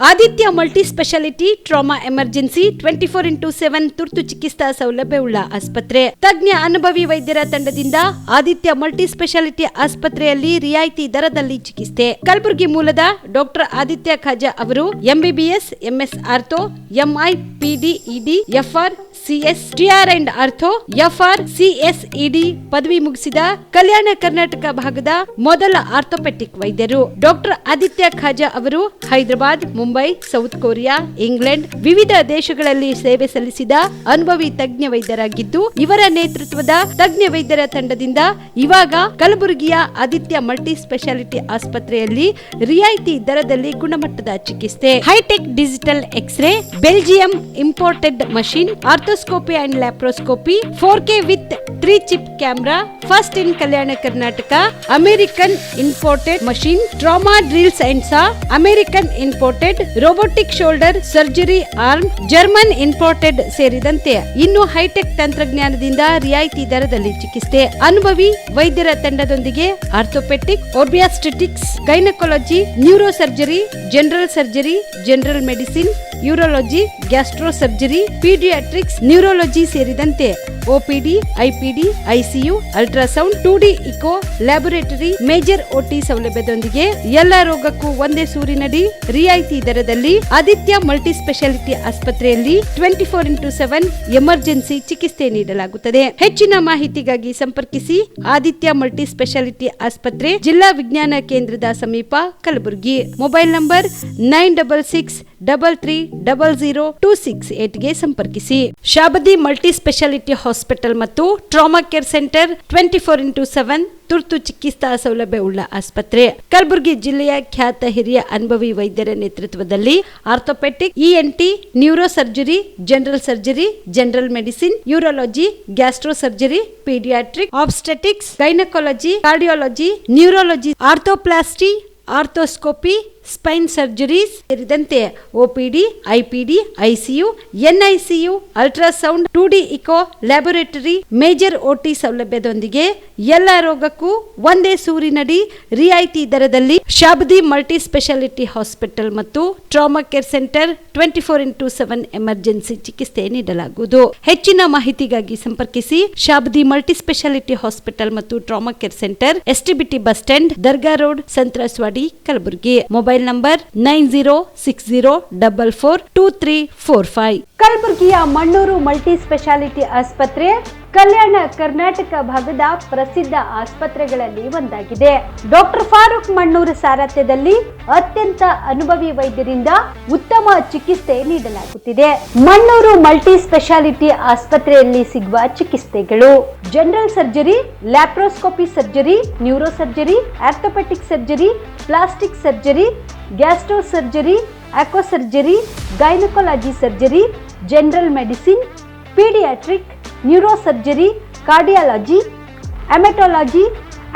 Aditya multi speciality trauma emergency 24x7 ತುರ್ತು ಚಿಕಿತ್ಸಾ ಸೌಲಭ್ಯವುಳ್ಳ ಆಸ್ಪತ್ರೆ. ತಜ್ಞ ಅನುಭವಿ ವೈದ್ಯರ ತಂಡದಿಂದ ಆದಿತ್ಯ ಮಲ್ಟಿ ಸ್ಪೆಷಾಲಿಟಿ ಆಸ್ಪತ್ರೆಯಲ್ಲಿ ರಿಯಾಯಿತಿ ದರದಲ್ಲಿ ಚಿಕಿತ್ಸೆ. ಕಲಬುರಗಿ ಮೂಲದ ಡಾಕ್ಟರ್ ಆದಿತ್ಯ ಖಾಜಾ ಅವರು MBBS, MS ortho, MI, PD, ED, FR, CS, TR and ortho, FR, CSED ಪದವಿ ಮುಗಿಸಿದ ಕಲ್ಯಾಣ ಕರ್ನಾಟಕ ಭಾಗದ ಮೊದಲ ಆರ್ಥೋಪೆಟಿಕ್ ವೈದ್ಯರು. ಡಾಕ್ಟರ್ ಆದಿತ್ಯ ಖಾಜಾ ಅವರು Hyderabad, Mumbai, south Korea, England ವಿವಿಧ ದೇಶಗಳಲ್ಲಿ ಸೇವೆ ಸಲ್ಲಿಸಿದ ಅನುಭವಿ ತಜ್ಞ ವೈದ್ಯರಾಗಿದ್ದು, ಇವರ ನೇತೃತ್ವದ ತಜ್ಞ ವೈದ್ಯರ ತಂಡದಿಂದ ಇವಾಗ ಕಲಬುರಗಿಯ ಆದಿತ್ಯ ಮಲ್ಟಿ ಸ್ಪೆಷಾಲಿಟಿ ಆಸ್ಪತ್ರೆಯಲ್ಲಿ ರಿಯಾಯಿತಿ ದರದಲ್ಲಿ ಗುಣಮಟ್ಟದ ಚಿಕಿತ್ಸೆ. Hitech digital x-ray, Belgium imported machine, arthroscopy and laparoscopy, 4K with 3 chip camera, first in Kalyana Karnataka, American imported machine, trauma drills and saw, American imported robotic shoulder surgery arm, German imported ಸೇರಿದಂತೆ ಇನ್ನು high tech ತಂತ್ರಜ್ಞಾನದಿಂದ ರಿಯಾಯಿತಿ ದರದಲ್ಲಿ ಚಿಕಿತ್ಸೆ. ಅನುಭವಿ ವೈದ್ಯರ ತಂಡದೊಂದಿಗೆ orthopaedic, obstetrics, gynaecology, neuro surgery, general surgery, general medicine, urology, gastro surgery, paediatrics, neurology ಸೇರಿದಂತೆ OPD, IPD, ICU, ultrasound, 2D echo, laboratory, major OT ಸೌಲಭ್ಯದೊಂದಿಗೆ ಎಲ್ಲ ರೋಗಕ್ಕೂ ಒಂದೇ ಸೂರಿನಡಿ ರಿಯಾಯಿತಿ ದರದಲ್ಲಿ ಆದಿತ್ಯ ಮಲ್ಟಿ ಸ್ಪೆಷಾಲಿಟಿ ಆಸ್ಪತ್ರೆಯಲ್ಲಿ 24x7 ಎಮರ್ಜೆನ್ಸಿ ಚಿಕಿತ್ಸೆ ನೀಡಲಾಗುತ್ತದೆ. ಹೆಚ್ಚಿನ ಮಾಹಿತಿಗಾಗಿ ಸಂಪರ್ಕಿಸಿ ಆದಿತ್ಯ ಮಲ್ಟಿ ಸ್ಪೆಷಾಲಿಟಿ ಆಸ್ಪತ್ರೆ, ಜಿಲ್ಲಾ ವಿಜ್ಞಾನ ಕೇಂದ್ರದ ಸಮೀಪ, ಕಲಬುರಗಿ. ಮೊಬೈಲ್ ನಂಬರ್ 9663300268 ಗೆ ಸಂಪರ್ಕಿಸಿ. ಶಾಬದಿ ಮಲ್ಟಿ ಸ್ಪೆಷಾಲಿಟಿ ಹಾಸ್ಪಿಟಲ್ ಮತ್ತು ಟ್ರಾಮಾ ಕೇರ್ ಸೆಂಟರ್ 24x7 ತುರ್ತು ಚಿಕಿತ್ಸಾ ಸೌಲಭ್ಯವುಳ್ಳ ಆಸ್ಪತ್ರೆ. ಕಲಬುರಗಿ ಜಿಲ್ಲೆಯ ಖ್ಯಾತ ಹಿರಿಯ ಅನುಭವಿ ವೈದ್ಯರ ನೇತೃತ್ವದಲ್ಲಿ orthopaedic, ENT, neuro surgery, general surgery, general medicine, urology, gastro surgery, paediatric, obstetrics, gynaecology, cardiology, neurology, arthroplasty, arthroscopy, spine surgeries ಸೇರಿದಂತೆ OPD, IPD, ICU, NICU, ultrasound, 2D echo, laboratory, major OT ಸೌಲಭ್ಯದೊಂದಿಗೆ ಎಲ್ಲ ರೋಗಕ್ಕೂ ಒಂದೇ ಸೂರಿನಡಿ ರಿಯಾಯಿತಿ ದರದಲ್ಲಿ ಶಾಬದಿ ಮಲ್ಟಿ ಸ್ಪೆಷಾಲಿಟಿ ಹಾಸ್ಪಿಟಲ್ ಮತ್ತು trauma care centre 24x7 emergency ಚಿಕಿತ್ಸೆ ನೀಡಲಾಗುವುದು. ಹೆಚ್ಚಿನ ಮಾಹಿತಿಗಾಗಿ ಸಂಪರ್ಕಿಸಿ ಶಾಬದಿ ಮಲ್ಟಿ ಸ್ಪೆಷಾಲಿಟಿ ಹಾಸ್ಪಿಟಲ್ ಮತ್ತು trauma care centre, STBT bus stand, Dargah road, ಸಂತ್ರಸ್ವಾಡಿ, Kalaburagi. Mobile number 9060442345. ಕಲಬುರಗಿಯ ಮಣ್ಣೂರು ಮಲ್ಟಿ ಸ್ಪೆಷಾಲಿಟಿ ಆಸ್ಪತ್ರೆ ಕಲ್ಯಾಣ ಕರ್ನಾಟಕ ಭಾಗದ ಪ್ರಸಿದ್ಧ ಆಸ್ಪತ್ರೆಗಳಲ್ಲಿ ಒಂದಾಗಿದೆ. ಡಾಕ್ಟರ್ ಫಾರೂಕ್ ಮಣ್ಣೂರು ಸಾರಥ್ಯದಲ್ಲಿ ಅತ್ಯಂತ ಅನುಭವಿ ವೈದ್ಯರಿಂದ ಉತ್ತಮ ಚಿಕಿತ್ಸೆ ನೀಡಲಾಗುತ್ತಿದೆ. ಮಣ್ಣೂರು ಮಲ್ಟಿ ಸ್ಪೆಷಾಲಿಟಿ ಆಸ್ಪತ್ರೆಯಲ್ಲಿ ಸಿಗುವ ಚಿಕಿತ್ಸೆಗಳು: general surgery, laparoscopy surgery, neuro surgery, orthopaedic surgery, plastic surgery, gastro surgery, aqua surgery, gynaecology surgery, general medicine, paediatric, neuro surgery, cardiology, haematology,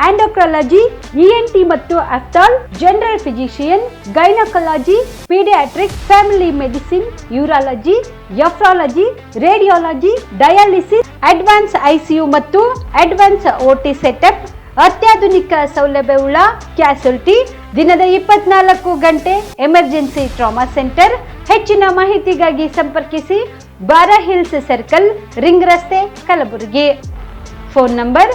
endocrinology, ENT ಮತ್ತು ophthal, general physician, gynaecology, paediatric, family medicine, urology, nephrology, radiology, dialysis, advance ICU ಮತ್ತು advance OT setup, ಅತ್ಯಾಧುನಿಕ ಸೌಲಭ್ಯವುಳ್ಳ ಕ್ಯಾಸುಲಿಟಿ, ದಿನದ 24 ಗಂಟೆ emergency trauma centre. ಹೆಚ್ಚಿನ ಮಾಹಿತಿಗಾಗಿ ಸಂಪರ್ಕಿಸಿ ಬಾರಾ hills circle, ring ರಸ್ತೆ, Kalaburagi. Phone number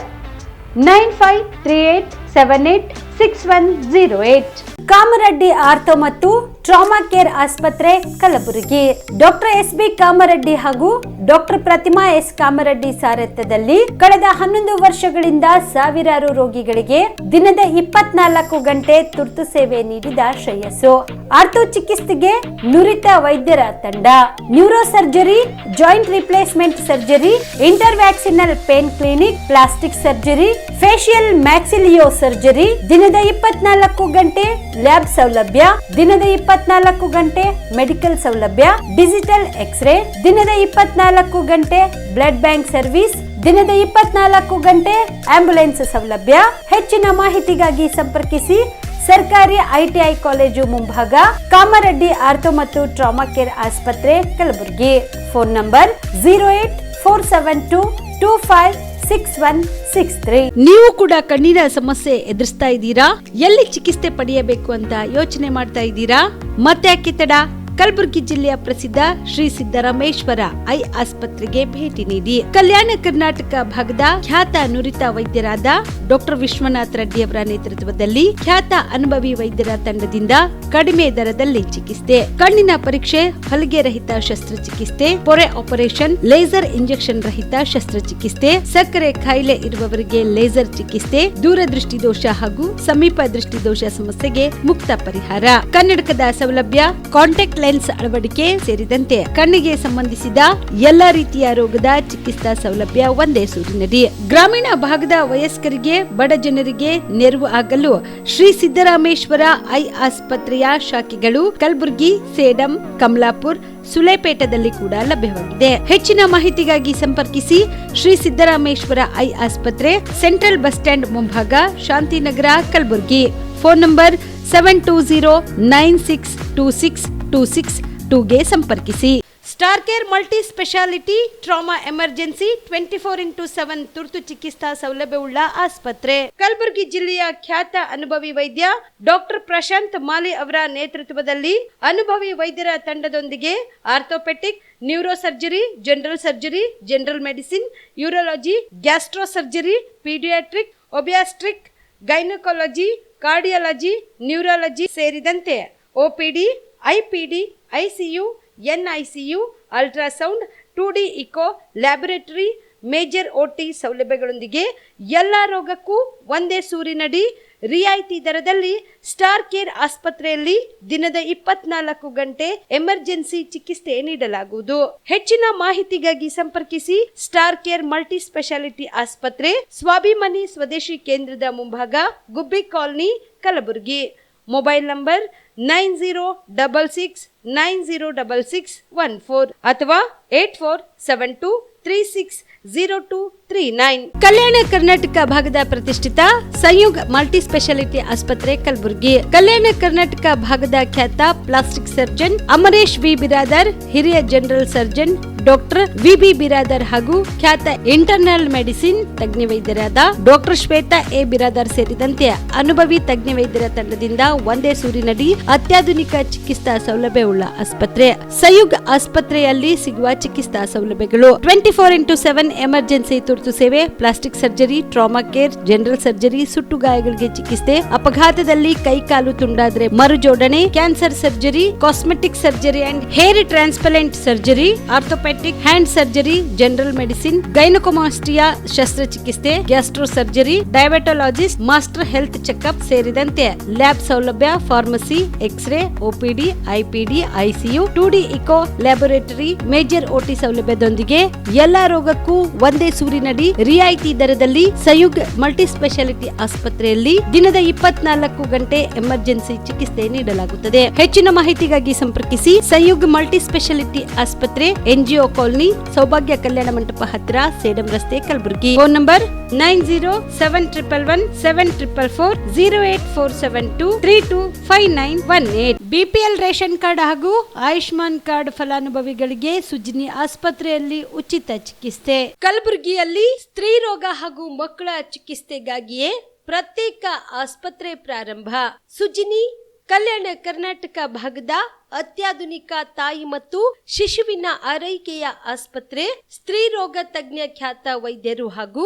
9538786108. Kamareddy ortho ಮತ್ತು ಟ್ರಾಮಾ ಕೇರ್ ಆಸ್ಪತ್ರೆ, ಕಲಬುರಗಿ. ಡಾಕ್ಟರ್ SB ಕಾಮರೆಡ್ಡಿ ಹಾಗೂ ಡಾಕ್ಟರ್ ಪ್ರತಿಮಾ S ಕಾಮರೆಡ್ಡಿ ಸಾರಥ್ಯದಲ್ಲಿ ಕಳೆದ 11 ವರ್ಷಗಳಿಂದ ಸಾವಿರಾರು ರೋಗಿಗಳಿಗೆ ದಿನದ 24 ಗಂಟೆ ತುರ್ತು ಸೇವೆ ನೀಡಿದ ಶ್ರೇಯಸ್ಸು. ಆರ್ಥೋ ಚಿಕಿತ್ಸೆಗೆ ನುರಿತ ವೈದ್ಯರ ತಂಡ, neuro surgery, joint replacement surgery, interventional pain clinic, plastic surgery, facial maxillo surgery, ದಿನದ 24 ಗಂಟೆ ಲ್ಯಾಬ್ ಸೌಲಭ್ಯ, ದಿನದ 24 ಗಂಟೆ ಮೆಡಿಕಲ್ ಸೌಲಭ್ಯ, ಡಿಜಿಟಲ್ ಎಕ್ಸ್ರೇ, ದಿನದ 24 ಗಂಟೆ ಬ್ಲಡ್ ಬ್ಯಾಂಕ್ ಸರ್ವಿಸ್, ದಿನದ 24 ಗಂಟೆ ಆಂಬ್ಯುಲೆನ್ಸ್ ಸೌಲಭ್ಯ. ಹೆಚ್ಚಿನ ಮಾಹಿತಿಗಾಗಿ ಸಂಪರ್ಕಿಸಿ ಸರ್ಕಾರಿ ITI ಕಾಲೇಜು ಮುಂಭಾಗ, ಕಾಮರೆಡ್ಡಿ ಆರ್ಥೋ ಮತ್ತು ಟ್ರಾಮಾ ಕೇರ್ ಆಸ್ಪತ್ರೆ, ಕಲಬುರಗಿ. Phone number 0847225 6163. ನೀವು ಕೂಡ ಕಣ್ಣಿನ ಸಮಸ್ಯೆ ಎದುರಿಸ್ತಾ ಇದ್ದೀರಾ? ಎಲ್ಲಿ ಚಿಕಿತ್ಸೆ ಪಡೆಯಬೇಕು ಅಂತ ಯೋಚನೆ ಮಾಡ್ತಾ ಇದ್ದೀರಾ? ಮತ್ತೆ ಯಾಕೆ ತಡ? ಕಲಬುರಗಿ ಜಿಲ್ಲೆಯ ಪ್ರಸಿದ್ಧ ಶ್ರೀ ಸಿದ್ದರಾಮೇಶ್ವರ ಐ ಆಸ್ಪತ್ರೆಗೆ ಭೇಟಿ ನೀಡಿ ಕಲ್ಯಾಣ ಕರ್ನಾಟಕ ಭಾಗದ ಖ್ಯಾತ ನುರಿತ ವೈದ್ಯರಾದ ಡಾಕ್ಟರ್ ವಿಶ್ವನಾಥ್ ರೆಡ್ಡಿ ಅವರ ನೇತೃತ್ವದಲ್ಲಿ ಖ್ಯಾತ ಅನುಭವಿ ವೈದ್ಯರ ತಂಡದಿಂದ ಕಡಿಮೆ ದರದಲ್ಲಿ ಚಿಕಿತ್ಸೆ, ಕಣ್ಣಿನ ಪರೀಕ್ಷೆ, ಹೊಲಿಗೆ ರಹಿತ ಶಸ್ತ್ರಚಿಕಿತ್ಸೆ, ಪೊರೆ ಆಪರೇಷನ್, ಲೇಸರ್ ಇಂಜೆಕ್ಷನ್ ರಹಿತ ಶಸ್ತ್ರಚಿಕಿತ್ಸೆ, ಸಕ್ಕರೆ ಕಾಯಿಲೆ ಇರುವವರಿಗೆ ಲೇಸರ್ ಚಿಕಿತ್ಸೆ, ದೂರದೃಷ್ಟಿ ದೋಷ ಹಾಗೂ ಸಮೀಪ ದೃಷ್ಟಿ ದೋಷ ಸಮಸ್ಯೆಗೆ ಮುಕ್ತ ಪರಿಹಾರ, ಕನ್ನಡಕದ ಸೌಲಭ್ಯ, ಕಾಂಟ್ಯಾಕ್ಟ್ ಲೆನ್ಸ್ ಅಳವಡಿಕೆ ಸೇರಿದಂತೆ ಕಣ್ಣಿಗೆ ಸಂಬಂಧಿಸಿದ ಎಲ್ಲಾ ರೀತಿಯ ರೋಗದ ಚಿಕಿತ್ಸಾ ಸೌಲಭ್ಯ ಒಂದೇ ಸೂರಿನಡಿ. ಗ್ರಾಮೀಣ ಭಾಗದ ವಯಸ್ಕರಿಗೆ, ಬಡ ಜನರಿಗೆ ನೆರವು ಆಗಲು ಶ್ರೀ ಸಿದ್ದರಾಮೇಶ್ವರ ಐ ಆಸ್ಪತ್ರೆಯ ಶಾಖೆಗಳು ಕಲಬುರಗಿ, ಸೇಡಂ, ಕಮಲಾಪುರ್, ಸುಲೇಪೇಟದಲ್ಲಿ ಕೂಡ ಲಭ್ಯವಾಗಿದೆ. ಹೆಚ್ಚಿನ ಮಾಹಿತಿಗಾಗಿ ಸಂಪರ್ಕಿಸಿ ಶ್ರೀ ಸಿದ್ದರಾಮೇಶ್ವರ ಐ ಆಸ್ಪತ್ರೆ, ಸೆಂಟ್ರಲ್ ಬಸ್ ಸ್ಟ್ಯಾಂಡ್ ಮುಂಭಾಗ, ಶಾಂತಿನಗರ, ಕಲಬುರಗಿ. ಫೋನ್ ನಂಬರ್ 7209626262ಗೆ ಸಂಪರ್ಕಿಸಿ. Star care multi speciality trauma emergency 24x7 ತುರ್ತು ಚಿಕಿತ್ಸಾ ಸೌಲಭ್ಯವುಳ್ಳ ಆಸ್ಪತ್ರೆ. ಕಲಬುರಗಿ ಜಿಲ್ಲೆಯ ಖ್ಯಾತ ಅನುಭವಿ ವೈದ್ಯ ಡಾಕ್ಟರ್ ಪ್ರಶಾಂತ್ ಮಾಲಿ ಅವರ ನೇತೃತ್ವದಲ್ಲಿ ಅನುಭವಿ ವೈದ್ಯರ ತಂಡದೊಂದಿಗೆ orthopaedic, neuro surgery, general surgery, general medicine, urology, gastro surgery, paediatric, obstetric, gynaecology, cardiology, neurology ಸೇರಿದಂತೆ OPD, IPD, ICU, NICU, ultrasound, 2D echo, laboratory, major OT ಸೌಲಭ್ಯಗಳೊಂದಿಗೆ ಎಲ್ಲ ರೋಗಕ್ಕೂ ಒಂದೇ ಸೂರಿನಡಿ ರಿಯಾಯಿತಿ ದರದಲ್ಲಿ ಸ್ಟಾರ್ ಕೇರ್ ಆಸ್ಪತ್ರೆಯಲ್ಲಿ ದಿನದ 24 ಗಂಟೆ ಎಮರ್ಜೆನ್ಸಿ ಚಿಕಿತ್ಸೆ ನೀಡಲಾಗುವುದು. ಹೆಚ್ಚಿನ ಮಾಹಿತಿಗಾಗಿ ಸಂಪರ್ಕಿಸಿ ಸ್ಟಾರ್ ಕೇರ್ ಮಲ್ಟಿ ಸ್ಪೆಷಾಲಿಟಿ ಆಸ್ಪತ್ರೆ, ಸ್ವಾಭಿಮಾನಿ ಸ್ವದೇಶಿ ಕೇಂದ್ರದ ಮುಂಭಾಗ, ಗುಬ್ಬಿ ಕಾಲನಿ, ಕಲಬುರಗಿ. ಮೊಬೈಲ್ ನಂಬರ್ 9066906614 ಅಥವಾ 8472360239. ಕಲ್ಯಾಣ ಕರ್ನಾಟಕ ಭಾಗದ ಪ್ರತಿಷ್ಠಿತ ಸಂಯುಗ್ ಮಲ್ಟಿ ಸ್ಪೆಷಾಲಿಟಿ ಆಸ್ಪತ್ರೆ ಕಲಬುರಗಿ. ಕಲ್ಯಾಣ ಕರ್ನಾಟಕ ಭಾಗದ ಖ್ಯಾತ plastic surgeon Amaresh B Biradar, ಹಿರಿಯ ಜನರಲ್ ಸರ್ಜನ್ ಡಾಕ್ಟರ್ ವಿ.ಬಿ. ಬಿರಾದರ್ ಹಾಗೂ ಖ್ಯಾತ ಇಂಟರ್ನಲ್ ಮೆಡಿಸಿನ್ ತಜ್ಞ ವೈದ್ಯರಾದ ಡಾಕ್ಟರ್ ಶ್ವೇತಾ ಎ. ಬಿರಾದರ್ ಸೇರಿದಂತೆ ಅನುಭವಿ ತಜ್ಞ ವೈದ್ಯರ ತಂಡದಿಂದ ಒಂದೇ ಸೂರಿನಡಿ ಅತ್ಯಾಧುನಿಕ ಚಿಕಿತ್ಸಾ ಸೌಲಭ್ಯವುಳ್ಳ ಆಸ್ಪತ್ರೆ. ಸಂಯುಗ್ ಆಸ್ಪತ್ರೆಯಲ್ಲಿ ಸಿಗುವ ಚಿಕಿತ್ಸಾ ಸೌಲಭ್ಯಗಳು: 24x7 ಎಮರ್ಜೆನ್ಸಿ ತುರ್ತು ಸೇವೆ, plastic surgery, trauma care, general surgery, ಸುಟ್ಟು ಗಾಯಗಳಿಗೆ ಚಿಕಿತ್ಸೆ, ಅಪಘಾತದಲ್ಲಿ ಕೈ ಕಾಲು ತುಂಡಾದ್ರೆ ಮರು ಜೋಡಣೆ, cancer surgery, cosmetic surgery and hair transplant surgery, orthopaedic hand surgery, general medicine, gynaecomastia ಶಸ್ತ್ರಚಿಕಿತ್ಸೆ, gastro surgery, diabetologist, master health checkup ಸೇರಿದಂತೆ ಲ್ಯಾಬ್ ಸೌಲಭ್ಯ, pharmacy, X ray, OPD, IPD, ICU, 2D echo, laboratory, major OT ಸೌಲಭ್ಯದೊಂದಿಗೆ ಎಲ್ಲಾ ರೋಗಕ್ಕೂ ಒಂದೇ ಸೂರಿನಡಿ ರಿಯಾಯಿತಿ ದರದಲ್ಲಿ ಸಂಯುಗ್ multi speciality ಆಸ್ಪತ್ರೆಯಲ್ಲಿ ದಿನದ 24 ಗಂಟೆ ಎಮರ್ಜೆನ್ಸಿ ಚಿಕಿತ್ಸೆ ನೀಡಲಾಗುತ್ತದೆ. ಹೆಚ್ಚಿನ ಮಾಹಿತಿಗಾಗಿ ಸಂಪರ್ಕಿಸಿ ಸಂಯುಗ್ ಮಲ್ಟಿ ಸ್ಪೆಷಾಲಿಟಿ ಆಸ್ಪತ್ರೆ, NGO ಕಾಲನಿ, ಸೌಭಾಗ್ಯ ಕಲ್ಯಾಣ ಮಂಟಪ ಹತ್ತಿರ, ಸೇಡಂ ರಸ್ತೆ, Kalaburagi. Phone number 9071117444 08472325918. BPL ration card ಹಾಗೂ ಆಯುಷ್ಮಾನ್ ಕಾರ್ಡ್ ಫಲಾನುಭವಿಗಳಿಗೆ ಸುಜಿನಿ ಆಸ್ಪತ್ರೆಯಲ್ಲಿ ಉಚಿತ ಚಿಕಿತ್ಸೆ. ಕಲಬುರಗಿಯಲ್ಲಿ ಸ್ತ್ರೀ ರೋಗ ಹಾಗೂ ಮಕ್ಕಳ ಚಿಕಿತ್ಸೆಗಾಗಿಯೇ ಪ್ರತ್ಯೇಕ ಆಸ್ಪತ್ರೆ ಪ್ರಾರಂಭ. ಸುಜಿನಿ ಕಲ್ಯಾಣ ಕರ್ನಾಟಕ ಭಾಗದ ಅತ್ಯಾಧುನಿಕ ತಾಯಿ ಮತ್ತು ಶಿಶುವಿನ ಆರೈಕೆಯ ಆಸ್ಪತ್ರೆ. ಸ್ತ್ರೀ ರೋಗ ತಜ್ಞ ಖ್ಯಾತ ವೈದ್ಯರು ಹಾಗೂ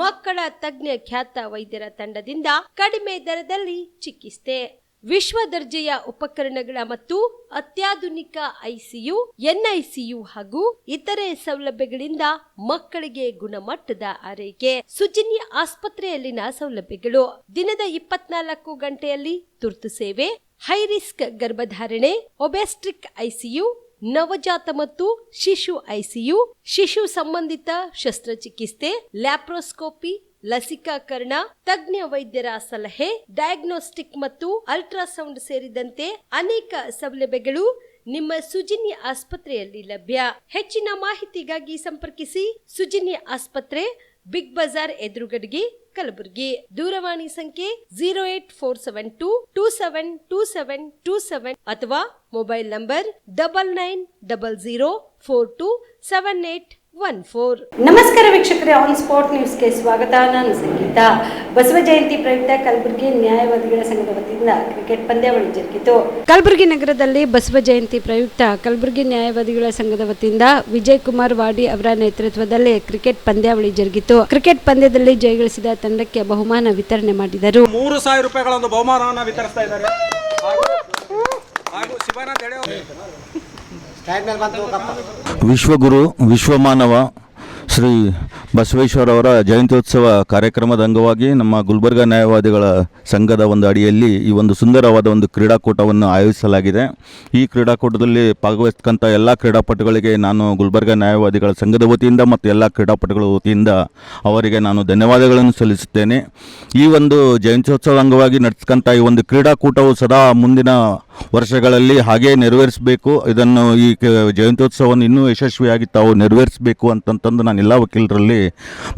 ಮಕ್ಕಳ ತಜ್ಞ ಖ್ಯಾತ ವೈದ್ಯರ ತಂಡದಿಂದ ಕಡಿಮೆ ದರದಲ್ಲಿ ಚಿಕಿತ್ಸೆ, ವಿಶ್ವ ದರ್ಜೆಯ ಉಪಕರಣಗಳ ಮತ್ತು ಅತ್ಯಾಧುನಿಕ ಐಸಿಯು, ಎನ್ಐಸಿಯು ಹಾಗೂ ಇತರೆ ಸೌಲಭ್ಯಗಳಿಂದ ಮಕ್ಕಳಿಗೆ ಗುಣಮಟ್ಟದ ಆರೈಕೆ. ಸುಜಿನಿ ಆಸ್ಪತ್ರೆಯಲ್ಲಿನ ಸೌಲಭ್ಯಗಳು: ದಿನದ 24 ಗಂಟೆಯಲ್ಲಿ ತುರ್ತು ಸೇವೆ, ಹೈ ರಿಸ್ಕ್ ಗರ್ಭಧಾರಣೆ, ಒಬ್ಯಾಸ್ಟ್ರಿಕ್ ಐಸಿಯು, ನವಜಾತ ಮತ್ತು ಶಿಶು ಐಸಿಯು, ಶಿಶು ಸಂಬಂಧಿತ ಶಸ್ತ್ರಚಿಕಿತ್ಸೆ, ಲ್ಯಾಪ್ರೋಸ್ಕೋಪಿ, ಲಸಿಕಾಕರಣ, ತಜ್ಞ ವೈದ್ಯರ ಸಲಹೆ, ಡಯಾಗ್ನೋಸ್ಟಿಕ್ ಮತ್ತು ಅಲ್ಟ್ರಾಸೌಂಡ್ ಸೇರಿದಂತೆ ಅನೇಕ ಸೌಲಭ್ಯಗಳು ನಿಮ್ಮ ಸುಜಿನಿ ಆಸ್ಪತ್ರೆಯಲ್ಲಿ ಲಭ್ಯ. ಹೆಚ್ಚಿನ ಮಾಹಿತಿಗಾಗಿ ಸಂಪರ್ಕಿಸಿ ಸುಜಿನಿ ಆಸ್ಪತ್ರೆ, ಬಿಗ್ ಬಜಾರ್ ಎದುರುಗಡೆಗೆ, ಕಲಬುರಗಿ. ದೂರವಾಣಿ ಸಂಖ್ಯೆ 08472272727 ಅಥವಾ ಮೊಬೈಲ್ ನಂಬರ್ 99004278 ನಮಸ್ಕಾರ ವೀಕ್ಷಕರೇ, ಆನ್ ಸ್ಪಾಟ್ ನ್ಯೂಸ್ಗೆ ಸ್ವಾಗತ. ನಾನು ಸಂಗೀತ. ಬಸವ ಜಯಂತಿ ಪ್ರಯುಕ್ತ ಕಲಬುರಗಿ ನ್ಯಾಯವಾದಿಗಳ ಸಂಘದ ವತಿಯಿಂದ ಕ್ರಿಕೆಟ್ ಪಂದ್ಯಾವಳಿ ಜರುಗಿತು. ಕಲಬುರಗಿ ನಗರದಲ್ಲಿ ಬಸವ ಜಯಂತಿ ಪ್ರಯುಕ್ತ ಕಲಬುರಗಿ ನ್ಯಾಯವಾದಿಗಳ ಸಂಘದ ವತಿಯಿಂದ ವಿಜಯ್ ಕುಮಾರ್ ವಾಡಿ ಅವರ ನೇತೃತ್ವದಲ್ಲಿ ಕ್ರಿಕೆಟ್ ಪಂದ್ಯಾವಳಿ ಜರುಗಿತು. ಕ್ರಿಕೆಟ್ ಪಂದ್ಯದಲ್ಲಿ ಜಯಗಳಿಸಿದ ತಂಡಕ್ಕೆ ಬಹುಮಾನ ವಿತರಣೆ ಮಾಡಿದರು. 3,000 ರೂಪಾಯಿಗಳ ಒಂದು ಬಹುಮಾನವನ್ನು ವಿತರಿಸ್ತಾ ಇದ್ದಾರೆ. ವಿಶ್ವಗುರು ವಿಶ್ವಮಾನವ ಶ್ರೀ ಬಸವೇಶ್ವರವರ ಜಯಂತ್ಯೋತ್ಸವ ಕಾರ್ಯಕ್ರಮದ ಅಂಗವಾಗಿ ನಮ್ಮ ಗುಲ್ಬರ್ಗ ನ್ಯಾಯವಾದಿಗಳ ಸಂಘದ ಒಂದು ಅಡಿಯಲ್ಲಿ ಈ ಒಂದು ಸುಂದರವಾದ ಒಂದು ಕ್ರೀಡಾಕೂಟವನ್ನು ಆಯೋಜಿಸಲಾಗಿದೆ. ಈ ಕ್ರೀಡಾಕೂಟದಲ್ಲಿ ಭಾಗವಹಿಸ್ತಕ್ಕಂಥ ಎಲ್ಲ ಕ್ರೀಡಾಪಟುಗಳಿಗೆ ನಾನು ಗುಲ್ಬರ್ಗ ನ್ಯಾಯವಾದಿಗಳ ಸಂಘದ ವತಿಯಿಂದ ಮತ್ತು ಎಲ್ಲ ಕ್ರೀಡಾಪಟುಗಳ ವತಿಯಿಂದ ಅವರಿಗೆ ನಾನು ಧನ್ಯವಾದಗಳನ್ನು ಸಲ್ಲಿಸುತ್ತೇನೆ. ಈ ಒಂದು ಜಯಂತ್ಯೋತ್ಸವ ಅಂಗವಾಗಿ ನಡೆಸ್ತಕ್ಕಂಥ ಈ ಒಂದು ಕ್ರೀಡಾಕೂಟವು ಸದಾ ಮುಂದಿನ ವರ್ಷಗಳಲ್ಲಿ ಹಾಗೇ ನೆರವೇರಿಸಬೇಕು. ಇದನ್ನು ಈ ಜಯಂತ್ಯೋತ್ಸವವನ್ನು ಇನ್ನೂ ಯಶಸ್ವಿಯಾಗಿ ತಾವು ನೆರವೇರಿಸಬೇಕು ಅಂತಂತಂದು ನಾನು ಎಲ್ಲ ವಕೀಲರಲ್ಲಿ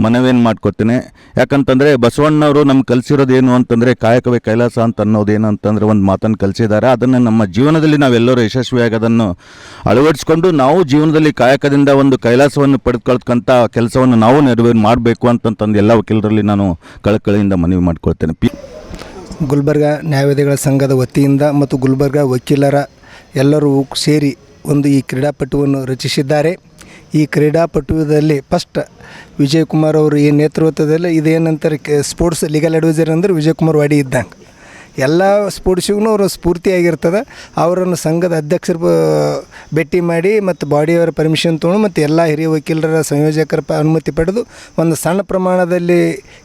ಮನವಿಯನ್ನು ಮಾಡ್ಕೊತೇನೆ. ಯಾಕಂತಂದರೆ ಬಸವಣ್ಣವರು ನಮ್ಗೆ ಕಲಿಸಿರೋದು ಏನು ಅಂತಂದರೆ ಕಾಯಕವೇ ಕೈಲಾಸ ಅಂತ ಅನ್ನೋದೇನು ಅಂತಂದರೆ ಒಂದು ಮಾತನ್ನು ಕಲಿಸಿದ್ದಾರೆ. ಅದನ್ನು ನಮ್ಮ ಜೀವನದಲ್ಲಿ ನಾವೆಲ್ಲರೂ ಯಶಸ್ವಿಯಾಗಿ ಅದನ್ನು ಅಳವಡಿಸ್ಕೊಂಡು ನಾವು ಜೀವನದಲ್ಲಿ ಕಾಯಕದಿಂದ ಒಂದು ಕೈಲಾಸವನ್ನು ಪಡೆದುಕೊಳ್ತಕ್ಕಂಥ ಕೆಲಸವನ್ನು ನಾವು ನೆರವೇರಿ ಮಾಡಬೇಕು ಅಂತಂತಂದು ಎಲ್ಲ ವಕೀಲರಲ್ಲಿ ನಾನು ಕಳಕಳಿಯಿಂದ ಮನವಿ ಮಾಡ್ಕೊಳ್ತೇನೆ. ಗುಲ್ಬರ್ಗ ನ್ಯಾಯವಾದಿಗಳ ಸಂಘದ ವತಿಯಿಂದ ಮತ್ತು ಗುಲ್ಬರ್ಗ ವಕೀಲರ ಎಲ್ಲರೂ ಸೇರಿ ಒಂದು ಈ ಕ್ರೀಡಾಪಟುವನ್ನು ರಚಿಸಿದ್ದಾರೆ. ಈ ಕ್ರೀಡಾಪಟುದಲ್ಲಿ ಫಸ್ಟ್ ವಿಜಯ್ ಕುಮಾರ್ ಅವರು ಈ ನೇತೃತ್ವದಲ್ಲಿ ಇದೇನಂತಾರೆ ಸ್ಪೋರ್ಟ್ಸ್ ಲೀಗಲ್ ಅಡ್ವೈಸರ್ ಅಂದರೆ ವಿಜಯ್ ಕುಮಾರ್ ವಾಡಿ ಇದ್ದಂಗೆ ಎಲ್ಲ ಸ್ಪೋರ್ಟ್ಸಿಗೂ ಅವರು ಸ್ಫೂರ್ತಿಯಾಗಿರ್ತದೆ. ಅವರನ್ನು ಸಂಘದ ಅಧ್ಯಕ್ಷರು ಭೇಟಿ ಮಾಡಿ ಮತ್ತು ಬಾಡಿಯವರ ಪರ್ಮಿಷನ್ ತೊಗೊಂಡು ಮತ್ತು ಎಲ್ಲ ಹಿರಿಯ ವಕೀಲರ ಸಂಯೋಜಕರ ಅನುಮತಿ ಪಡೆದು ಒಂದು ಸಣ್ಣ ಪ್ರಮಾಣದಲ್ಲಿ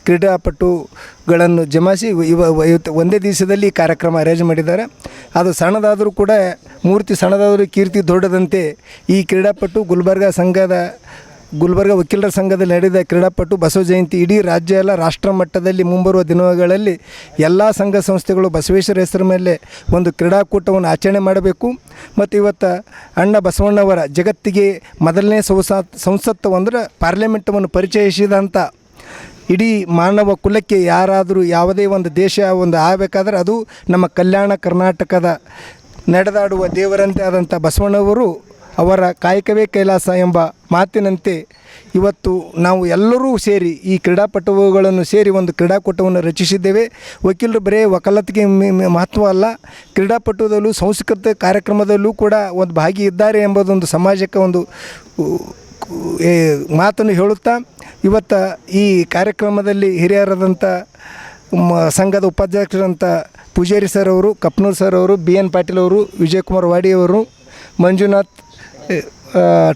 ಕ್ರೀಡಾಪಟುಗಳನ್ನು ಜಮಾಯಿಸಿ ಇವತ್ತು ಒಂದೇ ದಿವಸದಲ್ಲಿ ಈ ಕಾರ್ಯಕ್ರಮ ಅರೇಂಜ್ ಮಾಡಿದ್ದಾರೆ. ಅದು ಸಣ್ಣದಾದರೂ ಕೂಡ ಮೂರ್ತಿ ಸಣ್ಣದಾದರೂ ಕೀರ್ತಿ ದೊಡ್ಡದಂತೆ ಈ ಕ್ರೀಡಾಪಟು ಗುಲ್ಬರ್ಗ ವಕೀಲರ ಸಂಘದಲ್ಲಿ ನಡೆದ ಕ್ರೀಡಾಪಟು ಬಸವ ಜಯಂತಿ ಇಡೀ ರಾಜ್ಯ ಎಲ್ಲ ರಾಷ್ಟ್ರ ಮಟ್ಟದಲ್ಲಿ ಮುಂಬರುವ ದಿನಗಳಲ್ಲಿ ಎಲ್ಲ ಸಂಘ ಸಂಸ್ಥೆಗಳು ಬಸವೇಶ್ವರ ಹೆಸರ ಮೇಲೆ ಒಂದು ಕ್ರೀಡಾಕೂಟವನ್ನು ಆಚರಣೆ ಮಾಡಬೇಕು. ಮತ್ತು ಇವತ್ತು ಅಣ್ಣ ಬಸವಣ್ಣವರ ಜಗತ್ತಿಗೆ ಮೊದಲನೇ ಸಂಸತ್ತು ಅಂದರೆ ಪಾರ್ಲಿಮೆಂಟನ್ನು ಪರಿಚಯಿಸಿದಂಥ ಇಡೀ ಮಾನವ ಕುಲಕ್ಕೆ ಯಾರಾದರೂ ಯಾವುದೇ ಒಂದು ದೇಶ ಒಂದು ಆಗಬೇಕಾದ್ರೆ ಅದು ನಮ್ಮ ಕಲ್ಯಾಣ ಕರ್ನಾಟಕದ ನಡೆದಾಡುವ ದೇವರಂತೆ ಆದಂಥ ಬಸವಣ್ಣವರು ಅವರ ಕಾಯಕವೇ ಕೈಲಾಸ ಎಂಬ ಮಾತಿನಂತೆ ಇವತ್ತು ನಾವು ಎಲ್ಲರೂ ಸೇರಿ ಈ ಕ್ರೀಡಾಪಟುಗಳನ್ನು ಸೇರಿ ಒಂದು ಕ್ರೀಡಾಕೂಟವನ್ನು ರಚಿಸಿದ್ದೇವೆ. ವಕೀಲರು ಬರೇ ವಕಾಲತ್ತಿಗೆ ಮಹತ್ವ ಅಲ್ಲ, ಕ್ರೀಡಾಪಟುದಲ್ಲೂ ಸಾಂಸ್ಕೃತಿಕ ಕಾರ್ಯಕ್ರಮದಲ್ಲೂ ಕೂಡ ಒಂದು ಭಾಗಿ ಇದ್ದಾರೆ ಎಂಬುದೊಂದು ಸಮಾಜಕ್ಕೆ ಒಂದು ಮಾತನ್ನು ಹೇಳುತ್ತಾ ಇವತ್ತು ಈ ಕಾರ್ಯಕ್ರಮದಲ್ಲಿ ಹಿರಿಯರಾದಂಥ ಸಂಘದ ಉಪಾಧ್ಯಕ್ಷರಂಥ ಪೂಜಾರಿ ಸರ್ ಅವರು, ಕಪ್ನೂರ್ ಸರ್ ಅವರು, BN ಪಾಟೀಲ್ ಅವರು, ವಿಜಯ್ ಕುಮಾರ್ ವಾಡಿಯವರು, ಮಂಜುನಾಥ್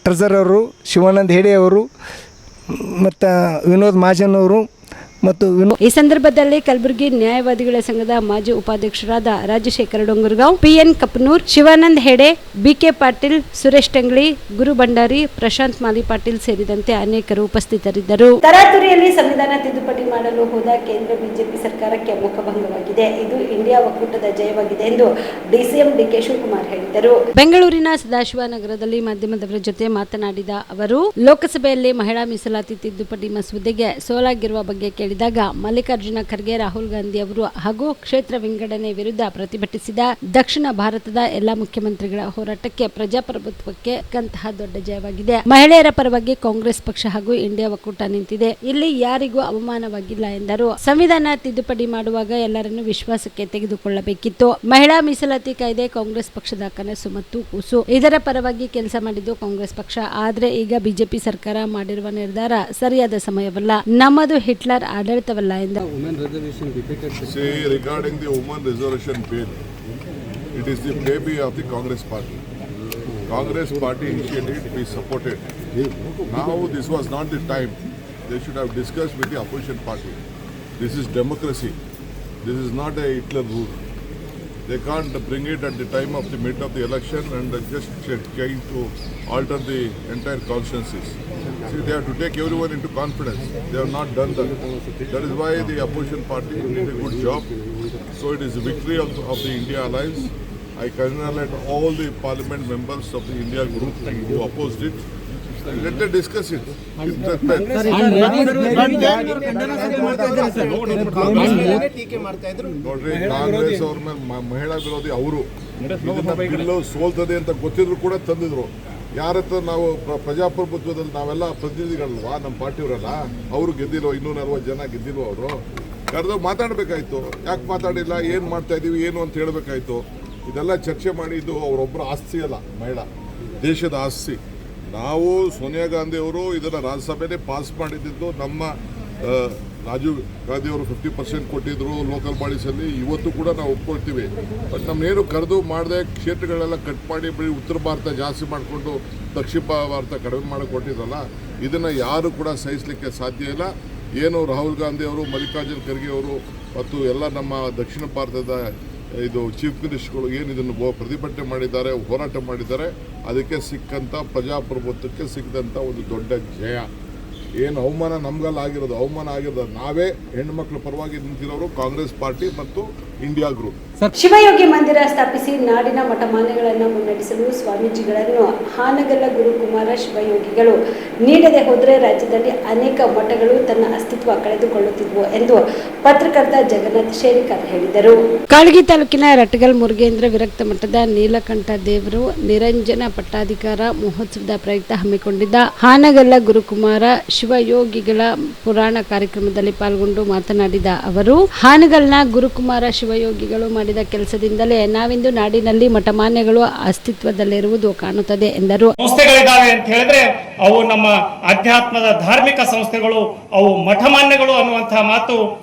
ಟ್ರೆಜರ್ ಅವರು, ಶಿವಾನಂದ ಹೇಡೆ ಅವರು ಮತ್ತು ವಿನೋದ್ ಮಹಾಜನ್ ಅವರು ಮತ್ತು ಈ ಸಂದರ್ಭದಲ್ಲಿ ಕಲಬುರಗಿ ನ್ಯಾಯವಾದಿಗಳ ಸಂಘದ ಮಾಜಿ ಉಪಾಧ್ಯಕ್ಷರಾದ ರಾಜಶೇಖರ ಡೊಂಗರ್ಗಾಂವ್, PN ಕಪ್ನೂರ್, ಶಿವಾನಂದ್ ಹೆಡೆ, BK ಪಾಟೀಲ್, ಸುರೇಶ್ ಟಂಗ್ಳಿ, ಗುರು ಭಂಡಾರಿ, ಪ್ರಶಾಂತ್ ಮಾಲಿ ಪಾಟೀಲ್ ಸೇರಿದಂತೆ ಅನೇಕರು ಉಪಸ್ಥಿತರಿದ್ದರು. ತರಾತುರಿಯಲ್ಲಿ ಸಂವಿಧಾನ ತಿದ್ದುಪಡಿ ಮಾಡಲು ಹೋದ ಕೇಂದ್ರ ಬಿಜೆಪಿ ಸರ್ಕಾರಕ್ಕೆ ಮುಖಭಂಗವಾಗಿದೆ. ಇದು ಇಂಡಿಯಾ ಒಕ್ಕೂಟದ ಜಯವಾಗಿದೆ ಎಂದು DCM DK ಶಿವಕುಮಾರ್ ಹೇಳಿದರು. ಬೆಂಗಳೂರಿನ ಸದಾಶಿವನಗರದಲ್ಲಿ ಮಾಧ್ಯಮದವರ ಜೊತೆ ಮಾತನಾಡಿದ ಅವರು, ಲೋಕಸಭೆಯಲ್ಲಿ ಮಹಿಳಾ ಮೀಸಲಾತಿ ತಿದ್ದುಪಡಿ ಮಸೂದೆಗೆ ಸೋಲಾಗಿರುವ ಬಗ್ಗೆ ಕೇಳಿದಾಗ ಮಲ್ಲಿಕಾರ್ಜುನ ಖರ್ಗೆ, ರಾಹುಲ್ ಗಾಂಧಿ ಅವರು ಹಾಗೂ ಕ್ಷೇತ್ರ ವಿಂಗಡಣೆ ವಿರುದ್ಧ ಪ್ರತಿಭಟಿಸಿದ ದಕ್ಷಿಣ ಭಾರತದ ಎಲ್ಲಾ ಮುಖ್ಯಮಂತ್ರಿಗಳ ಹೋರಾಟಕ್ಕೆ ಪ್ರಜಾಪ್ರಭುತ್ವಕ್ಕೆ ಕಂತಹ ದೊಡ್ಡ ಜಯವಾಗಿದೆ. ಮಹಿಳೆಯರ ಪರವಾಗಿ ಕಾಂಗ್ರೆಸ್ ಪಕ್ಷ ಹಾಗೂ ಇಂಡಿಯಾ ಒಕ್ಕೂಟ ನಿಂತಿದೆ. ಇಲ್ಲಿ ಯಾರಿಗೂ ಅವಮಾನವಾಗಿಲ್ಲ ಎಂದರು. ಸಂವಿಧಾನ ತಿದ್ದುಪಡಿ ಮಾಡುವಾಗ ಎಲ್ಲರನ್ನೂ ವಿಶ್ವಾಸಕ್ಕೆ ತೆಗೆದುಕೊಳ್ಳಬೇಕಿತ್ತು. ಮಹಿಳಾ ಮೀಸಲಾತಿ ಕಾಯ್ದೆ ಕಾಂಗ್ರೆಸ್ ಪಕ್ಷದ ಕನಸು ಮತ್ತು ಕೂಸು. ಇದರ ಪರವಾಗಿ ಕೆಲಸ ಮಾಡಿದ್ದು ಕಾಂಗ್ರೆಸ್ ಪಕ್ಷ. ಆದ್ರೆ ಈಗ ಬಿಜೆಪಿ ಸರ್ಕಾರ ಮಾಡಿರುವ ನಿರ್ಧಾರ ಸರಿಯಾದ ಸಮಯವಲ್ಲ. ನಮ್ಮದು ಹಿಟ್ಲರ್ ಆಡಳಿತವಲ್ಲ ಎಂದರು. Regarding the women reservation bill, it is the baby of the Congress party. Congress party initiated it, we supported. Now this was not the time. They should have discussed with the opposition party. This is democracy. This is not a Hitler rule. They can't bring it at the time of the mid of the election and just trying to alter the entire constituencies. See, they have to take everyone into confidence. They have not done that. That is why the opposition party did a good job. So it is a victory of the India Alliance. I congratulate all the parliament members of the India group who opposed it. Let them discuss it. ನೋಡ್ರಿ, ಕಾಂಗ್ರೆಸ್ ಅವ್ರ ಮೇಲೆ ಮಹಿಳಾ ವಿರೋಧಿ ಅವರು ಇದನ್ನ bill ಸೋಲ್ತದೆ ಅಂತ ಗೊತ್ತಿದ್ರು ಕೂಡ ತಂದಿದ್ರು. ಯಾರ ಹತ್ರ ನಾವು ಪ್ರಜಾಪ್ರಭುತ್ವದಲ್ಲಿ ನಾವೆಲ್ಲ ಪ್ರತಿನಿಧಿಗಳಲ್ವಾ, ನಮ್ಮ ಪಾರ್ಟಿಯವರಲ್ಲ. ಅವರು ಗೆದ್ದಿಲ್ವ, 240 ಜನ ಗೆದ್ದಿಲ್ವ? ಅವರು ಕರೆದು ಮಾತಾಡಬೇಕಾಯ್ತು. ಯಾಕೆ ಮಾತಾಡಿಲ್ಲ, ಏನು ಮಾಡ್ತಾ ಇದ್ದೀವಿ ಏನು ಅಂತ ಹೇಳಬೇಕಾಯ್ತು. ಇದೆಲ್ಲ ಚರ್ಚೆ ಮಾಡಿ, ಇದು ಅವರೊಬ್ಬರ ಆಸ್ತಿ ಅಲ್ಲ, ಮಹಿಳಾ ದೇಶದ ಆಸ್ತಿ. ನಾವು ಸೋನಿಯಾ ಗಾಂಧಿ ಅವರು ಇದನ್ನು ರಾಜ್ಯಸಭೆನೇ ಪಾಸ್ ಮಾಡಿದ್ದು. ನಮ್ಮ ರಾಜೀವ್ ಗಾಂಧಿ ಅವರು 50% ಕೊಟ್ಟಿದ್ರು ಲೋಕಲ್ ಬಾಡೀಸಲ್ಲಿ. ಇವತ್ತು ಕೂಡ ನಾವು ಒಪ್ಕೊಳ್ತೀವಿ. ಬಟ್ ನಮ್ಮನ್ನೇನು ಕರೆದು ಮಾಡದೆ ಕ್ಷೇತ್ರಗಳೆಲ್ಲ ಕಟ್ ಮಾಡಿ ಬರೀ ಉತ್ತರ ಭಾರತ ಜಾಸ್ತಿ ಮಾಡಿಕೊಂಡು ದಕ್ಷಿಣ ಭಾರತ ಕಡಿಮೆ ಮಾಡಿ ಕೊಟ್ಟಿದ್ರಲ್ಲ, ಇದನ್ನು ಯಾರು ಕೂಡ ಸಹಿಸಲಿಕ್ಕೆ ಸಾಧ್ಯ ಇಲ್ಲ. ಏನು ರಾಹುಲ್ ಗಾಂಧಿ ಅವರು, ಮಲ್ಲಿಕಾರ್ಜುನ್ ಖರ್ಗೆ ಅವರು ಮತ್ತು ಎಲ್ಲ ನಮ್ಮ ದಕ್ಷಿಣ ಭಾರತದ ಇದು ಚೀಫ್ ಮಿನಿಸ್ಟರ್ಗಳು ಏನು ಇದನ್ನು ಪ್ರತಿಭಟನೆ ಮಾಡಿದ್ದಾರೆ, ಹೋರಾಟ ಮಾಡಿದ್ದಾರೆ, ಅದಕ್ಕೆ ಸಿಕ್ಕಂಥ ಪ್ರಜಾಪ್ರಭುತ್ವಕ್ಕೆ ಸಿಕ್ಕಿದಂಥ ಒಂದು ದೊಡ್ಡ ಜಯ. ಏನು ಅವಮಾನ ನಮಗೆಲ್ಲ ಆಗಿರೋದು, ಅವಮಾನ ಆಗಿರೋದು ನಾವೇ ಹೆಣ್ಣುಮಕ್ಳ ಪರವಾಗಿ ನಿಂತಿರೋರು ಕಾಂಗ್ರೆಸ್ ಪಾರ್ಟಿ ಮತ್ತು ಇಂಡಿಯಾ ಗ್ರೂಪ್. ಶಿವಯೋಗಿ ಮಂದಿರ ಸ್ಥಾಪಿಸಿ ನಾಡಿನ ಮಠಮಾನ್ಯಗಳನ್ನು ಮುನ್ನಡೆಸಲು ಸ್ವಾಮೀಜಿಗಳನ್ನು ಹಾನಗಲ್ಲ ಗುರುಕುಮಾರ ಶಿವಯೋಗಿಗಳು ನೀಡದೆ ಹೋದರೆ ರಾಜ್ಯದಲ್ಲಿ ಅನೇಕ ಮಠಗಳು ತನ್ನ ಅಸ್ತಿತ್ವ ಕಳೆದುಕೊಳ್ಳುತ್ತಿದ್ವು ಎಂದು ಪತ್ರಕರ್ತ ಜಗನ್ನಾಥ್ ಶೇರಿಕರ್ ಹೇಳಿದರು. ಕಾಳಗಿ ತಾಲೂಕಿನ ರಟಗಲ್ ಮುರುಗೇಂದ್ರ ವಿರಕ್ತ ಮಠದ ನೀಲಕಂಠ ದೇವರು ನಿರಂಜನ ಪಟ್ಟಾಧಿಕಾರ ಮಹೋತ್ಸವದ ಪ್ರಯುಕ್ತ ಹಮ್ಮಿಕೊಂಡಿದ್ದ ಹಾನಗಲ್ಲ ಗುರುಕುಮಾರ ಶಿವಯೋಗಿಗಳ ಪುರಾಣ ಕಾರ್ಯಕ್ರಮದಲ್ಲಿ ಪಾಲ್ಗೊಂಡು ಮಾತನಾಡಿದ ಅವರು, ಹಾನಗಲ್ನ ಗುರುಕುಮಾರ ಶಿವಯೋಗಿಗಳು ಮಾಡಿದ ಕೆಲಸದಿಂದಲೇ ನಾವಿಂದು ನಾಡಿನಲ್ಲಿ ಮಠಮಾನ್ಯಗಳು ಅಸ್ತಿತ್ವದಲ್ಲಿರುವುದು ಕಾಣುತ್ತದೆ ಎಂದರು. ಸಂಸ್ಥೆಗಳಿದ್ದಾವೆ ಅಂತ ಹೇಳಿದ್ರೆ ಅವು ನಮ್ಮ ಅಧ್ಯಾತ್ಮದ ಧಾರ್ಮಿಕ ಸಂಸ್ಥೆಗಳು, ಅವು ಮಠಮಾನ್ಯಗಳು ಅನ್ನುವಂತಹ ಮಾತು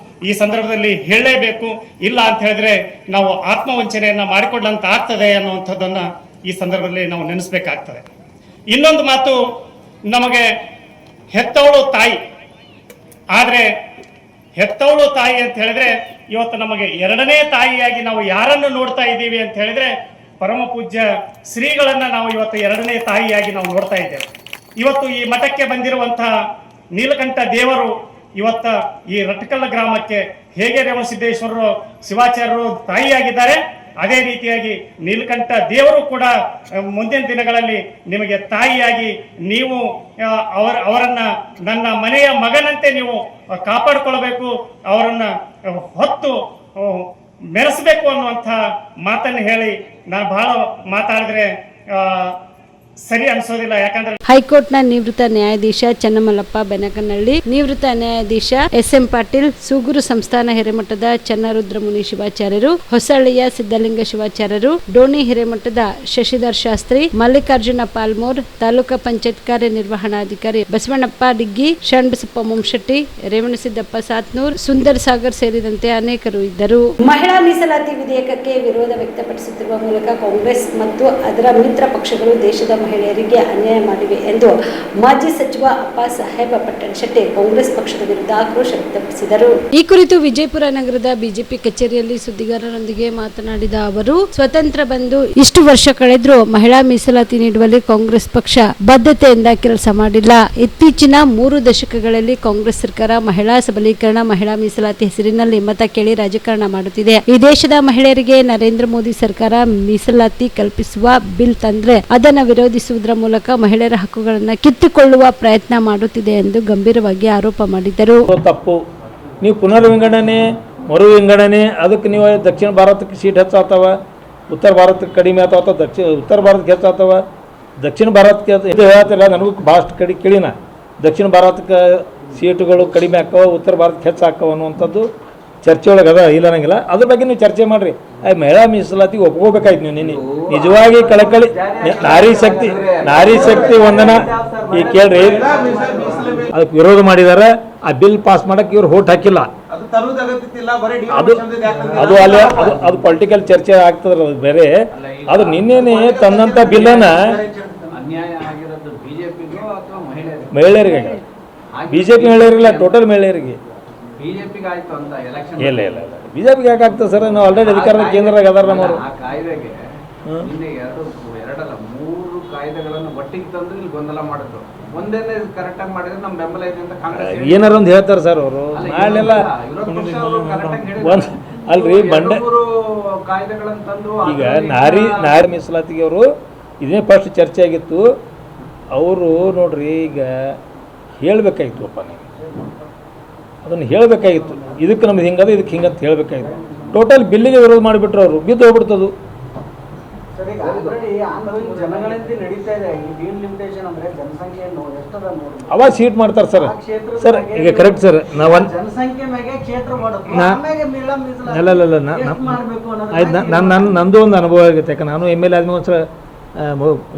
ಈ ಸಂದರ್ಭದಲ್ಲಿ ಹೇಳಲೇಬೇಕು. ಇಲ್ಲ ಅಂತ ಹೇಳಿದ್ರೆ ನಾವು ಆತ್ಮವಂಚನೆಯನ್ನ ಮಾಡಿಕೊಂಡಂತ ಆಗ್ತದೆ ಅನ್ನುವಂಥದ್ದನ್ನ ಈ ಸಂದರ್ಭದಲ್ಲಿ ನಾವು ನೆನೆಸ್ಬೇಕಾಗ್ತದೆ. ಇನ್ನೊಂದು ಮಾತು, ನಮಗೆ ಹೆತ್ತವಳು ತಾಯಿ, ಆದರೆ ಹೆತ್ತವಳು ತಾಯಿ ಅಂತ ಹೇಳಿದ್ರೆ ಇವತ್ತು ನಮಗೆ ಎರಡನೇ ತಾಯಿಯಾಗಿ ನಾವು ಯಾರನ್ನು ನೋಡ್ತಾ ಇದ್ದೀವಿ ಅಂತ ಹೇಳಿದ್ರೆ ಪರಮ ಪೂಜ್ಯ ಶ್ರೀಗಳನ್ನ ನಾವು ಇವತ್ತು ಎರಡನೇ ತಾಯಿಯಾಗಿ ನಾವು ನೋಡ್ತಾ ಇದ್ದೇವೆ. ಇವತ್ತು ಈ ಮಠಕ್ಕೆ ಬಂದಿರುವಂತಹ ನೀಲಕಂಠ ದೇವರು ಇವತ್ತ ಈ ರಟಕಲ್ಲ ಗ್ರಾಮಕ್ಕೆ ಹೇಗೆ ರೇವಣಸಿದ್ದೇಶ್ವರರು ಶಿವಾಚಾರ್ಯರು ತಾಯಿಯಾಗಿದ್ದಾರೆ, ಅದೇ ರೀತಿಯಾಗಿ ನೀಲಕಂಠ ದೇವರು ಕೂಡ ಮುಂದಿನ ದಿನಗಳಲ್ಲಿ ನಿಮಗೆ ತಾಯಿಯಾಗಿ ನೀವು ಅವರನ್ನ ನನ್ನ ಮನೆಯ ಮಗನಂತೆ ನೀವು ಕಾಪಾಡಿಕೊಳ್ಬೇಕು, ಅವರನ್ನ ಹೊತ್ತು ಮೆರೆಸಬೇಕು ಅನ್ನುವಂಥ ಮಾತನ್ನು ಹೇಳಿ ನಾನು ಬಹಳ ಮಾತಾಡಿದ್ರೆ ಸರಿ ಅನ್ಸೋದಿಲ್ಲ. ಯಾಕಂದ್ರೆ ಹೈಕೋರ್ಟ್ನ ನಿವೃತ್ತ ನ್ಯಾಯಾಧೀಶ ಚನ್ನಮಲ್ಲಪ್ಪ ಬೆನಕನಹಳ್ಳಿ, ನಿವೃತ್ತ ನ್ಯಾಯಾಧೀಶ SM ಪಾಟೀಲ್, ಸೂಗೂರು ಸಂಸ್ಥಾನ ಹಿರೇಮಠದ ಚನ್ನರುದ್ರಮುನಿ ಶಿವಾಚಾರ್ಯರು, ಹೊಸಳ್ಳಿಯ ಸಿದ್ದಲಿಂಗ ಶಿವಾಚಾರ್ಯರು, ಡೋಣಿ ಹಿರೇಮಠದ ಶಶಿಧರ್ ಶಾಸ್ತ್ರಿ, ಮಲ್ಲಿಕಾರ್ಜುನ ಪಾಲ್ಮೂರ್, ತಾಲೂಕಾ ಪಂಚಾಯತ್ ಕಾರ್ಯನಿರ್ವಹಣಾಧಿಕಾರಿ ಬಸವಣ್ಣಪ್ಪ ಡಿಗ್ಗಿ, ಶರಣಬಸಪ್ಪ ಮುಂಶೆಟ್ಟಿ, ರೇವಣಸಿದ್ದಪ್ಪ ಸಾತ್ನೂರ್, ಸುಂದರ್ ಸಾಗರ್ ಸೇರಿದಂತೆ ಅನೇಕರು ಇದ್ದರು. ಮಹಿಳಾ ಮೀಸಲಾತಿ ವಿಧೇಯಕಕ್ಕೆ ವಿರೋಧ ವ್ಯಕ್ತಪಡಿಸುತ್ತಿರುವ ಮೂಲಕ ಕಾಂಗ್ರೆಸ್ ಮತ್ತು ಅದರ ಮಿತ್ರ ಪಕ್ಷಗಳು ದೇಶದ ಮಹಿಳೆಯರಿಗೆ ಅನ್ಯಾಯ ಮಾಡಿವೆ ಎಂದು ಮಾಜಿ ಸಚಿವ ಅಪ್ಪ ಸಾಹೇಬ ಪಟ್ಟಣ ಶೆಟ್ಟಿ ಕಾಂಗ್ರೆಸ್ ಪಕ್ಷದ ವಿರುದ್ಧ ಆಕ್ರೋಶ ವ್ಯಕ್ತಪಡಿಸಿದರು. ಈ ಕುರಿತು ವಿಜಯಪುರ ನಗರದ ಬಿಜೆಪಿ ಕಚೇರಿಯಲ್ಲಿ ಸುದ್ದಿಗಾರರೊಂದಿಗೆ ಮಾತನಾಡಿದ ಅವರು, ಸ್ವತಂತ್ರ ಬಂದು ಇಷ್ಟು ವರ್ಷ ಕಳೆದರೂ ಮಹಿಳಾ ಮೀಸಲಾತಿ ನೀಡುವಲ್ಲಿ ಕಾಂಗ್ರೆಸ್ ಪಕ್ಷ ಬದ್ಧತೆಯಿಂದ ಕೆಲಸ ಮಾಡಿಲ್ಲ. ಇತ್ತೀಚಿನ 3 ದಶಕಗಳಲ್ಲಿ ಕಾಂಗ್ರೆಸ್ ಸರ್ಕಾರ ಮಹಿಳಾ ಸಬಲೀಕರಣ, ಮಹಿಳಾ ಮೀಸಲಾತಿ ಹೆಸರಿನಲ್ಲಿ ಮತ ಕೇಳಿ ರಾಜಕಾರಣ ಮಾಡುತ್ತಿದೆ. ಈ ದೇಶದ ಮಹಿಳೆಯರಿಗೆ ನರೇಂದ್ರ ಮೋದಿ ಸರ್ಕಾರ ಮೀಸಲಾತಿ ಕಲ್ಪಿಸುವ ಬಿಲ್ ತಂದ್ರೆ ಅದನ್ನು ವಿರೋಧಿಸುವುದರ ಮೂಲಕ ಮಹಿಳೆಯರ ಹಕ್ಕುಗಳನ್ನು ಕಿತ್ತುಕೊಳ್ಳುವ ಪ್ರಯತ್ನ ಮಾಡುತ್ತಿದೆ ಎಂದು ಗಂಭೀರವಾಗಿ ಆರೋಪ ಮಾಡಿದರು. ತಪ್ಪು. ನೀವು ಪುನರ್ವಿಂಗಡಣೆ, ಮರು ವಿಂಗಡಣೆ, ಅದಕ್ಕೆ ನೀವು ದಕ್ಷಿಣ ಭಾರತಕ್ಕೆ ಸೀಟ್ ಹೆಚ್ಚಾಗ್ತವ, ಉತ್ತರ ಭಾರತಕ್ಕೆ ಕಡಿಮೆ ಆಗ್ತಾವ, ಉತ್ತರ ಭಾರತಕ್ಕೆ ಹೆಚ್ಚಾಗ್ತವ, ದಕ್ಷಿಣ ಭಾರತಕ್ಕೆ ಇದು ಹೇಳ್ತಿಲ್ಲ. ನನಗೂ ಭಾಳಷ್ಟು ಕೇಳಿನ ದಕ್ಷಿಣ ಭಾರತಕ್ಕೆ ಸೀಟುಗಳು ಕಡಿಮೆ ಆಗ್ತಾವ, ಉತ್ತರ ಭಾರತಕ್ಕೆ ಹೆಚ್ಚಾಗ್ತಾವ ಅನ್ನುವಂಥದ್ದು ಚರ್ಚೆ ಒಳಗೆ ಅದ, ಇಲ್ಲ ಅನ್ನಂಗಿಲ್ಲ. ಅದ್ರ ಬಗ್ಗೆ ನೀವು ಚರ್ಚೆ ಮಾಡಿರಿ. ಮಹಿಳಾ ಮೀಸಲಾತಿಗೆ ಒಪ್ಕೋಬೇಕಾಯ್ತು ನೀವು. ನಿನ್ನೆ ನಿಜವಾಗಿ ಕಳಕಳಿ ನಾರಿ ಶಕ್ತಿ ವಂದನ ಈ ಕೇಳ್ರಿ, ಅದಕ್ಕೆ ವಿರೋಧ ಮಾಡಿದ್ದಾರೆ. ಆ ಬಿಲ್ ಪಾಸ್ ಮಾಡಕ್ಕೆ ಇವ್ರು ಹೋಟ್ ಹಾಕಿಲ್ಲ. ಅದು ಅಲ್ಲೇ ಅದು ಪೊಲಿಟಿಕಲ್ ಚರ್ಚೆ ಆಗ್ತದ್ರ, ಅದು ಬೇರೆ. ಅದು ನಿನ್ನೆನೆ ತಂದಂತ ಬಿಲ್ಲನ್ನ ಮಹಿಳೆಯರಿಗೆ, ಬಿಜೆಪಿ ಮಹಿಳೆಯರಿಲ್ಲ, ಟೋಟಲ್ ಮಹಿಳೆಯರಿಗೆ. ಇಲ್ಲ ಇಲ್ಲ ಇಲ್ಲ, ಬಿಜೆಪಿಗೆ ಯಾಕೆ ಆಗ್ತದೆ ಸರ್? ನಾವು ಆಲ್ರೆಡಿ ಅಧಿಕಾರದ ಕೇಂದ್ರದಾಗ ಅದಾರ ನಮ್ಮವರು. ಏನಾರ ಒಂದು ಹೇಳ್ತಾರೆ ಸರ್ ಅವರು. ನಾಳೆಲ್ಲ ಅಲ್ರಿ ಬಂಡೆ ಈಗ ನಾರಿ ಮೀಸಲಾತಿಗೆ ಅವರು ಇದೇ ಫಸ್ಟ್ ಚರ್ಚೆ ಆಗಿತ್ತು. ಅವರು ನೋಡ್ರಿ ಈಗ ಹೇಳಬೇಕಾಗಿತ್ತು ಅಪ್ಪ, ನೀವು ಅದನ್ನು ಹೇಳಬೇಕಾಗಿತ್ತು. ಇದಕ್ಕೆ ನಮ್ದು ಹಿಂಗದ, ಇದಕ್ಕೆ ಹಿಂಗಂತ ಹೇಳಬೇಕಾಗಿತ್ತು. ಟೋಟಲ್ ಬಿಲ್ಲಿಗೆ ವಿರೋಧ ಮಾಡಿಬಿಟ್ರು ಅವರು, ಬಿದ್ದು ಹೋಗ್ಬಿಡ್ತದು. ಸರ್, ಈಗ ಆಲ್ರೆಡಿ ಆಂದೋಲನ ಜನಗಣತಿ ನಡೀತಾ ಇದೆ. ಈ ಡೀನ್ ಲಿಮಿಟೇಷನ್ ಅಂದ್ರೆ ಜನಸಂಖ್ಯೆಯನ್ನು ಎಷ್ಟದ ನೋಡಿ ಅವಾಗ ಸೀಟ್ ಮಾಡ್ತಾರೆ ಸರ್. ಸರ್ ಈಗ ಕರೆಕ್ಟ್ ಸರ್, ನಾವು ಜನಸಂಖ್ಯೆ ಮ್ಯಾಗೆ ಕ್ಷೇತ್ರ ಮಾಡೋದು ಆಮೇಲೆ ಮಾಡಬೇಕು ಆಯ್ತು. ನಂದು ಒಂದು ಅನುಭವ ಆಗುತ್ತೆ. ಯಾಕೆ ನಾನು ಎಮ್ ಎಲ್ ಎ ಆದ್ಮೇಲೆ ಒಂದ್ಸಲ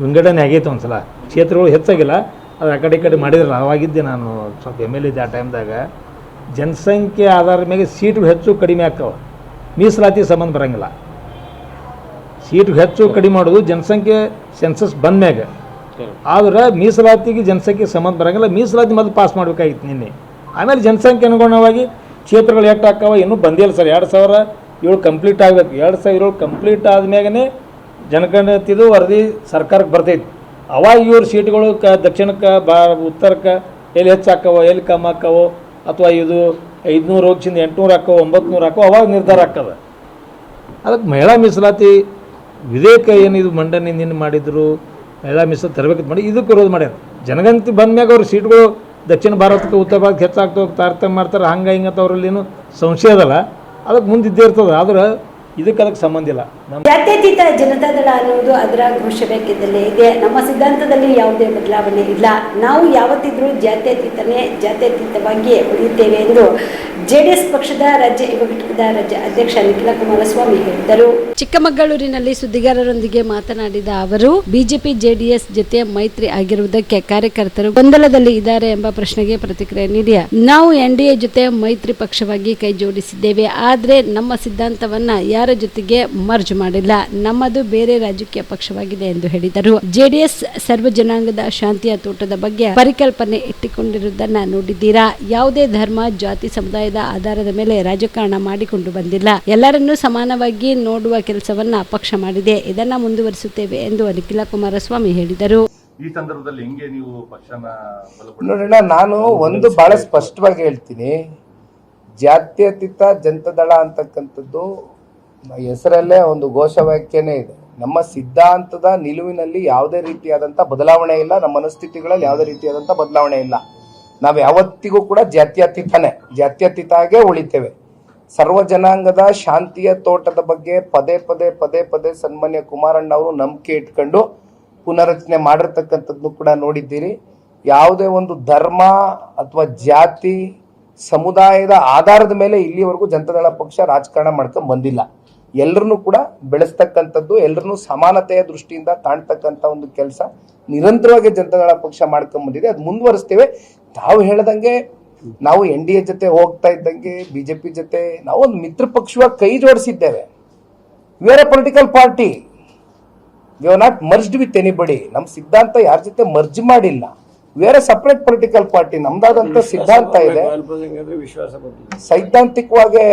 ವಿಂಗಡಣೆ ಆಗೈತೆ ಒಂದ್ಸಲ. ಕ್ಷೇತ್ರಗಳು ಹೆಚ್ಚಾಗಿಲ್ಲ, ಅದು ಆ ಕಡೆ ಮಾಡಿದ್ರಲ್ಲ, ಅವಾಗಿದ್ದೆ ನಾನು ಸ್ವಲ್ಪ ಎಮ್ ಎಲ್ ಎ ಇದ್ದೆ ಆ ಟೈಮ್ದಾಗ. ಜನಸಂಖ್ಯೆ ಆಧಾರದ ಮೇಲೆ ಸೀಟು ಹೆಚ್ಚು ಕಡಿಮೆ ಆಗ್ತಾವೆ, ಮೀಸಲಾತಿ ಸಂಬಂಧ ಬರೋಂಗಿಲ್ಲ. ಸೀಟು ಹೆಚ್ಚು ಕಡಿಮೆ ಮಾಡೋದು ಜನಸಂಖ್ಯೆ ಸೆನ್ಸಸ್ ಬಂದ್ಮ್ಯಾಗ. ಆದ್ರೆ ಮೀಸಲಾತಿಗೆ ಜನಸಂಖ್ಯೆ ಸಂಬಂಧ ಬರೋಂಗಿಲ್ಲ. ಮೀಸಲಾತಿ ಮೊದಲು ಪಾಸ್ ಮಾಡಬೇಕಾಗಿತ್ತು ನಿನ್ನೆ, ಆಮೇಲೆ ಜನಸಂಖ್ಯೆ ಅನುಗುಣವಾಗಿ ಕ್ಷೇತ್ರಗಳು ಎಷ್ಟು ಹಾಕಾವ ಇನ್ನೂ ಬಂದಿಲ್ಲ ಸರ್. 2007 ಕಂಪ್ಲೀಟ್ ಆಗಬೇಕು. 2007 ಕಂಪ್ಲೀಟ್ ಆದ್ಮ್ಯಾಗನೇ ಜನಗಣತಿದು ವರದಿ ಸರ್ಕಾರಕ್ಕೆ ಬರ್ತೈತಿ. ಅವಾಗ ಇವ್ರ ಸೀಟ್ಗಳು ದಕ್ಷಿಣಕ್ಕೆ ಉತ್ತರಕ್ಕೆ ಎಲ್ಲಿ ಹೆಚ್ಚು ಹಾಕವೋ ಎಲ್ಲಿ ಕಮ್ಮಿ ಹಾಕವೋ, ಅಥವಾ ಇದು 500 ಹೋಗ್ಸಿಂದ 800 ಹಾಕೋ 900 ಹಾಕೋ ಅವಾಗ ನಿರ್ಧಾರ ಹಾಕದ. ಅದಕ್ಕೆ ಮಹಿಳಾ ಮೀಸಲಾತಿ ವಿಧೇಯಕ ಏನಿದು ಮಂಡನೆ ನಿನ್ನೆ ಮಾಡಿದ್ರು, ಮಹಿಳಾ ಮೀಸಲಾತಿ ತರಬೇಕಂತ ಮಾಡಿ ಇದಕ್ಕೆ ವಿರೋಧ ಮಾಡ್ಯಾರ. ಜನಗಣತಿ ಬಂದ್ಮ್ಯಾಗ ಅವ್ರ ಸೀಟ್ಗಳು ದಕ್ಷಿಣ ಭಾರತಕ್ಕೆ ಉತ್ತರ ಭಾರತಕ್ಕೆ ಹೆಚ್ಚಾಗ್ತಾ ಹೋಗಿ ತಾರತಮ್ಯ ಮಾಡ್ತಾರೆ. ಹಂಗೆ ಹಿಂಗಂತ ಅವರಲ್ಲೇನು ಸಂಶಯ ಅದಲ್ಲ, ಅದಕ್ಕೆ ಮುಂದಿದ್ದೇ ಇರ್ತದೆ. ಆದ್ರೆ ಇದಕ್ಕೆ ಸಂಬಂಧ ಇಲ್ಲ. ಜಾತ್ಯತೀತ ಜನತಾದಳ ಅನ್ನುವುದು ಅದರ ಘೋಷವಾಕ್ಯದಲ್ಲೇ ಇದೆ. ನಮ್ಮ ಸಿದ್ಧಾಂತದಲ್ಲಿ ಯಾವುದೇ ಬದಲಾವಣೆ ಇಲ್ಲ. ನಾವು ಯಾವತ್ತಿದ್ರೂ ಜಾತ್ಯತೀತವಾಗಿ ಉಳಿಯುತ್ತೇವೆ ಎಂದು ಜೆಡಿಎಸ್ ಪಕ್ಷದ ರಾಜ್ಯ ಯುವ ಘಟಕದ ರಾಜ್ಯ ಅಧ್ಯಕ್ಷ ನಿಖಿಲ ಕುಮಾರಸ್ವಾಮಿ ಹೇಳಿದರು. ಚಿಕ್ಕಮಗಳೂರಿನಲ್ಲಿ ಸುದ್ದಿಗಾರರೊಂದಿಗೆ ಮಾತನಾಡಿದ ಅವರು, ಬಿಜೆಪಿ ಜೆಡಿಎಸ್ ಜೊತೆ ಮೈತ್ರಿ ಆಗಿರುವುದಕ್ಕೆ ಕಾರ್ಯಕರ್ತರು ಗೊಂದಲದಲ್ಲಿ ಇದ್ದಾರೆ ಎಂಬ ಪ್ರಶ್ನೆಗೆ ಪ್ರತಿಕ್ರಿಯೆ ನೀಡಿ, ನಾವು ಎನ್ಡಿಎ ಜೊತೆ ಮೈತ್ರಿ ಪಕ್ಷವಾಗಿ ಕೈ ಜೋಡಿಸಿದ್ದೇವೆ. ಆದರೆ ನಮ್ಮ ಸಿದ್ಧಾಂತವನ್ನ ಯಾರ ಜೊತೆಗೆ ಮರ್ಜ್ ಮಾಡಿಲ್ಲ. ನಮ್ಮದು ಬೇರೆ ರಾಜಕೀಯ ಪಕ್ಷವಾಗಿದೆ ಎಂದು ಹೇಳಿದರು. ಜೆಡಿಎಸ್ ಸರ್ವ ಜನಾಂಗದ ಶಾಂತಿಯ ತೋಟದ ಬಗ್ಗೆ ಪರಿಕಲ್ಪನೆ ಇಟ್ಟುಕೊಂಡಿರುವುದನ್ನ ನೋಡಿದ್ದೀರಾ. ಯಾವುದೇ ಧರ್ಮ, ಜಾತಿ, ಸಮುದಾಯದ ಆಧಾರದ ಮೇಲೆ ರಾಜಕಾರಣ ಮಾಡಿಕೊಂಡು ಬಂದಿಲ್ಲ. ಎಲ್ಲರನ್ನೂ ಸಮಾನವಾಗಿ ನೋಡುವ ಕೆಲಸವನ್ನ ಪಕ್ಷ ಮಾಡಿದೆ. ಇದನ್ನ ಮುಂದುವರಿಸುತ್ತೇವೆ ಎಂದು ನಿಖಿಲ ಕುಮಾರಸ್ವಾಮಿ ಹೇಳಿದರು. ಈ ಸಂದರ್ಭದಲ್ಲಿ ಹೆಂಗೆ ನೀವು ಪಕ್ಷನ ನೋಡೋಣ, ನಾನು ಒಂದು ಬಹಳ ಸ್ಪಷ್ಟವಾಗಿ ಹೇಳ್ತೀನಿ. ಜಾತ್ಯತೀತ ಜನತಾದಳ ಅಂತಕ್ಕಂಥದ್ದು ಹೆಸರಲ್ಲೇ ಒಂದು ಘೋಷವಾಕ್ಯನೇ ಇದೆ. ನಮ್ಮ ಸಿದ್ಧಾಂತದ ನಿಲುವಿನಲ್ಲಿ ಯಾವುದೇ ರೀತಿಯಾದಂಥ ಬದಲಾವಣೆ ಇಲ್ಲ. ನಮ್ಮ ಮನಸ್ಥಿತಿಗಳಲ್ಲಿ ಯಾವುದೇ ರೀತಿಯಾದಂಥ ಬದಲಾವಣೆ ಇಲ್ಲ. ನಾವು ಯಾವತ್ತಿಗೂ ಕೂಡ ಜಾತ್ಯತೀತಾಗೇ ಉಳಿತೇವೆ. ಸರ್ವ ಜನಾಂಗದ ಶಾಂತಿಯ ತೋಟದ ಬಗ್ಗೆ ಪದೇ ಪದೇ ಸನ್ಮಾನ್ಯ ಕುಮಾರಣ್ಣ ಅವರು ನಂಬಿಕೆ ಇಟ್ಕೊಂಡು ಪುನರಚನೆ ಮಾಡಿರ್ತಕ್ಕಂಥದ್ದು ಕೂಡ ನೋಡಿದ್ದೀರಿ. ಯಾವುದೇ ಒಂದು ಧರ್ಮ ಅಥವಾ ಜಾತಿ ಸಮುದಾಯದ ಆಧಾರದ ಮೇಲೆ ಇಲ್ಲಿವರೆಗೂ ಜನತಾದಳ ಪಕ್ಷ ರಾಜಕಾರಣ ಮಾಡ್ಕೊಂಡು ಬಂದಿಲ್ಲ. ಎಲ್ಲರನ್ನೂ ಕೂಡ ಬೆಳೆಸ್ತಕ್ಕಂಥದ್ದು, ಎಲ್ಲರನ್ನೂ ಸಮಾನತೆಯ ದೃಷ್ಟಿಯಿಂದ ಕಾಣ್ತಕ್ಕಂಥ ಒಂದು ಕೆಲಸ ನಿರಂತರವಾಗಿ ಜನತಾದಳ ಪಕ್ಷ ಮಾಡ್ಕೊಂಡ್ ಬಂದಿದೆ. ಅದು ಮುಂದುವರಿಸ್ತೇವೆ. ತಾವು ಹೇಳ್ದಂಗೆ ನಾವು NDA ಜೊತೆ ಹೋಗ್ತಾ ಇದ್ದಂಗೆ ಬಿಜೆಪಿ ಜೊತೆ ನಾವು ಒಂದು ಮಿತ್ರ ಪಕ್ಷವಾಗಿ ಕೈ ಜೋಡಿಸಿದ್ದೇವೆ. We are a political party, we are not merged with anybody. ನಮ್ಮ ಸಿದ್ಧಾಂತ ಯಾರ ಜೊತೆ ಮರ್ಜ್ ಮಾಡಿಲ್ಲ. We are a separate political party. ನಮ್ದಾದಂತ ಸಿದ್ಧಾಂತ ಇದೆ. ಸೈದ್ಧಾಂತಿಕವಾಗಿ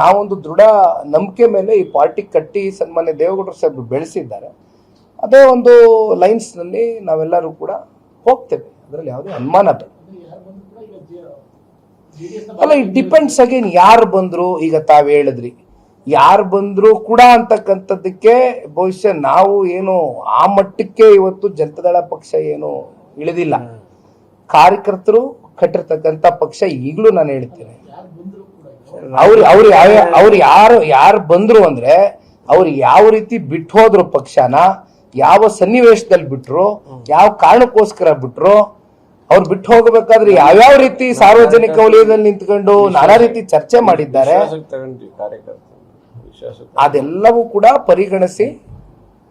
ನಾವೊಂದು ದೃಢ ನಂಬಿಕೆ ಮೇಲೆ ಈ ಪಾರ್ಟಿ ಕಟ್ಟಿ ಸನ್ಮಾನ್ಯ ದೇವೇಗೌಡರು ಸಾಹೇಬರು ಬೆಳೆಸಿದ್ದಾರೆ. ಅದೇ ಒಂದು ಲೈನ್ಸ್ ನಲ್ಲಿ ನಾವೆಲ್ಲರೂ ಕೂಡ ಹೋಗ್ತೇವೆ. ಅದರಲ್ಲಿ ಯಾವುದೇ ಅನುಮಾನ ಬೇಡ. ಅಲ್ಲ, ಇಟ್ ಡಿಪೆಂಡ್ಸ್ ಅಗೇನ್ ಯಾರು ಬಂದ್ರು. ಈಗ ತಾವ್ ಹೇಳಿದ್ರಿ ಯಾರು ಬಂದ್ರು ಕೂಡ ಅಂತಕ್ಕಂಥದ್ದಕ್ಕೆ ಬಹುಶಃ ನಾವು ಏನು ಆ ಮಟ್ಟಕ್ಕೆ ಇವತ್ತು ಜನತಾದಳ ಪಕ್ಷ ಏನು ಇಳಿದಿಲ್ಲ. ಕಾರ್ಯಕರ್ತರು ಕಟ್ಟಿರ್ತಕ್ಕಂಥ ಪಕ್ಷ ಈಗಲೂ ನಾನು ಹೇಳ್ತೇನೆ. ಅವ್ರು ಯಾರು ಬಂದ್ರು ಅಂದ್ರೆ ಅವ್ರು ಯಾವ ರೀತಿ ಬಿಟ್ಟು ಹೋದ್ರು ಪಕ್ಷನ, ಯಾವ ಸನ್ನಿವೇಶದಲ್ಲಿ ಬಿಟ್ರು, ಯಾವ ಕಾರಣಕ್ಕೋಸ್ಕರ ಬಿಟ್ರು, ಅವ್ರು ಬಿಟ್ಟು ಹೋಗಬೇಕಾದ್ರೆ ಯಾವ್ಯಾವ ರೀತಿ ಸಾರ್ವಜನಿಕ ವಲಯದಲ್ಲಿ ನಿಂತ್ಕೊಂಡು ನಾನಾ ರೀತಿ ಚರ್ಚೆ ಮಾಡಿದ್ದಾರೆ, ಅದೆಲ್ಲವೂ ಕೂಡ ಪರಿಗಣಿಸಿ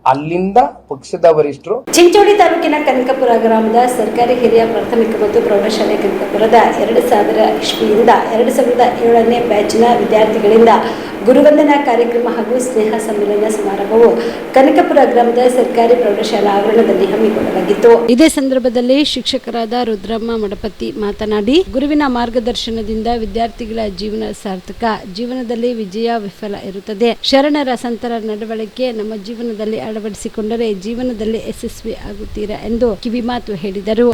ಅಲ್ಲಿಂದ ಪಕ್ಷದ ವರಿಷ್ಠರು. ಚಿಂಚೋಳಿ ತಾಲೂಕಿನ ಕನಕಪುರ ಗ್ರಾಮದ ಸರ್ಕಾರಿ ಹಿರಿಯ ಪ್ರಾಥಮಿಕ ಮತ್ತು ಪ್ರೌಢಶಾಲೆ ಕನಕಪುರದ 2000 ಇಸ್ವಿಯಿಂದ 2007ನೇ ಬ್ಯಾಚ್ನ ವಿದ್ಯಾರ್ಥಿಗಳಿಂದ ಗುರುವಂದನಾ ಕಾರ್ಯಕ್ರಮ ಹಾಗೂ ಸ್ನೇಹ ಸಮ್ಮೇಳನ ಸಮಾರಂಭವು ಕನಕಪುರ ಗ್ರಾಮದ ಸರ್ಕಾರಿ ಪ್ರೌಢಶಾಲಾ ಆವರಣದಲ್ಲಿ ಹಮ್ಮಿಕೊಳ್ಳಲಾಗಿತ್ತು. ಇದೇ ಸಂದರ್ಭದಲ್ಲಿ ಶಿಕ್ಷಕರಾದ ರುದ್ರಮ್ಮ ಮಡಪತಿ ಮಾತನಾಡಿ, ಗುರುವಿನ ಮಾರ್ಗದರ್ಶನದಿಂದ ವಿದ್ಯಾರ್ಥಿಗಳ ಜೀವನ ಸಾರ್ಥಕ, ಜೀವನದಲ್ಲಿ ವಿಜಯ ವಿಫಲ ಇರುತ್ತದೆ. ಶರಣರ ಸಂತರ ನಡವಳಿಕೆ ನಮ್ಮ ಜೀವನದಲ್ಲಿ ಅಳವಡಿಸಿಕೊಂಡರೆ ಜೀವನದಲ್ಲಿ ಯಶಸ್ವಿ ಆಗುತ್ತೀರಾ ಎಂದು ಕಿವಿಮಾತು ಹೇಳಿದರು.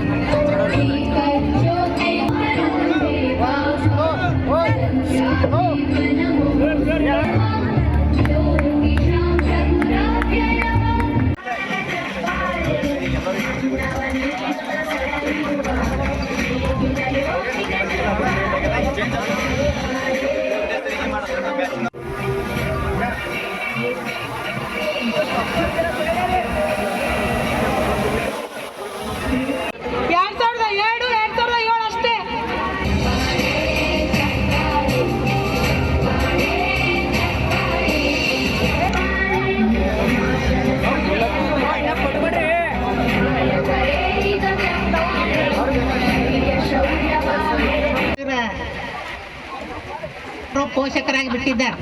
ಅವರು ಪೋಷಕರಾಗಿ ಬಿಟ್ಟಿದ್ದಾರೆ.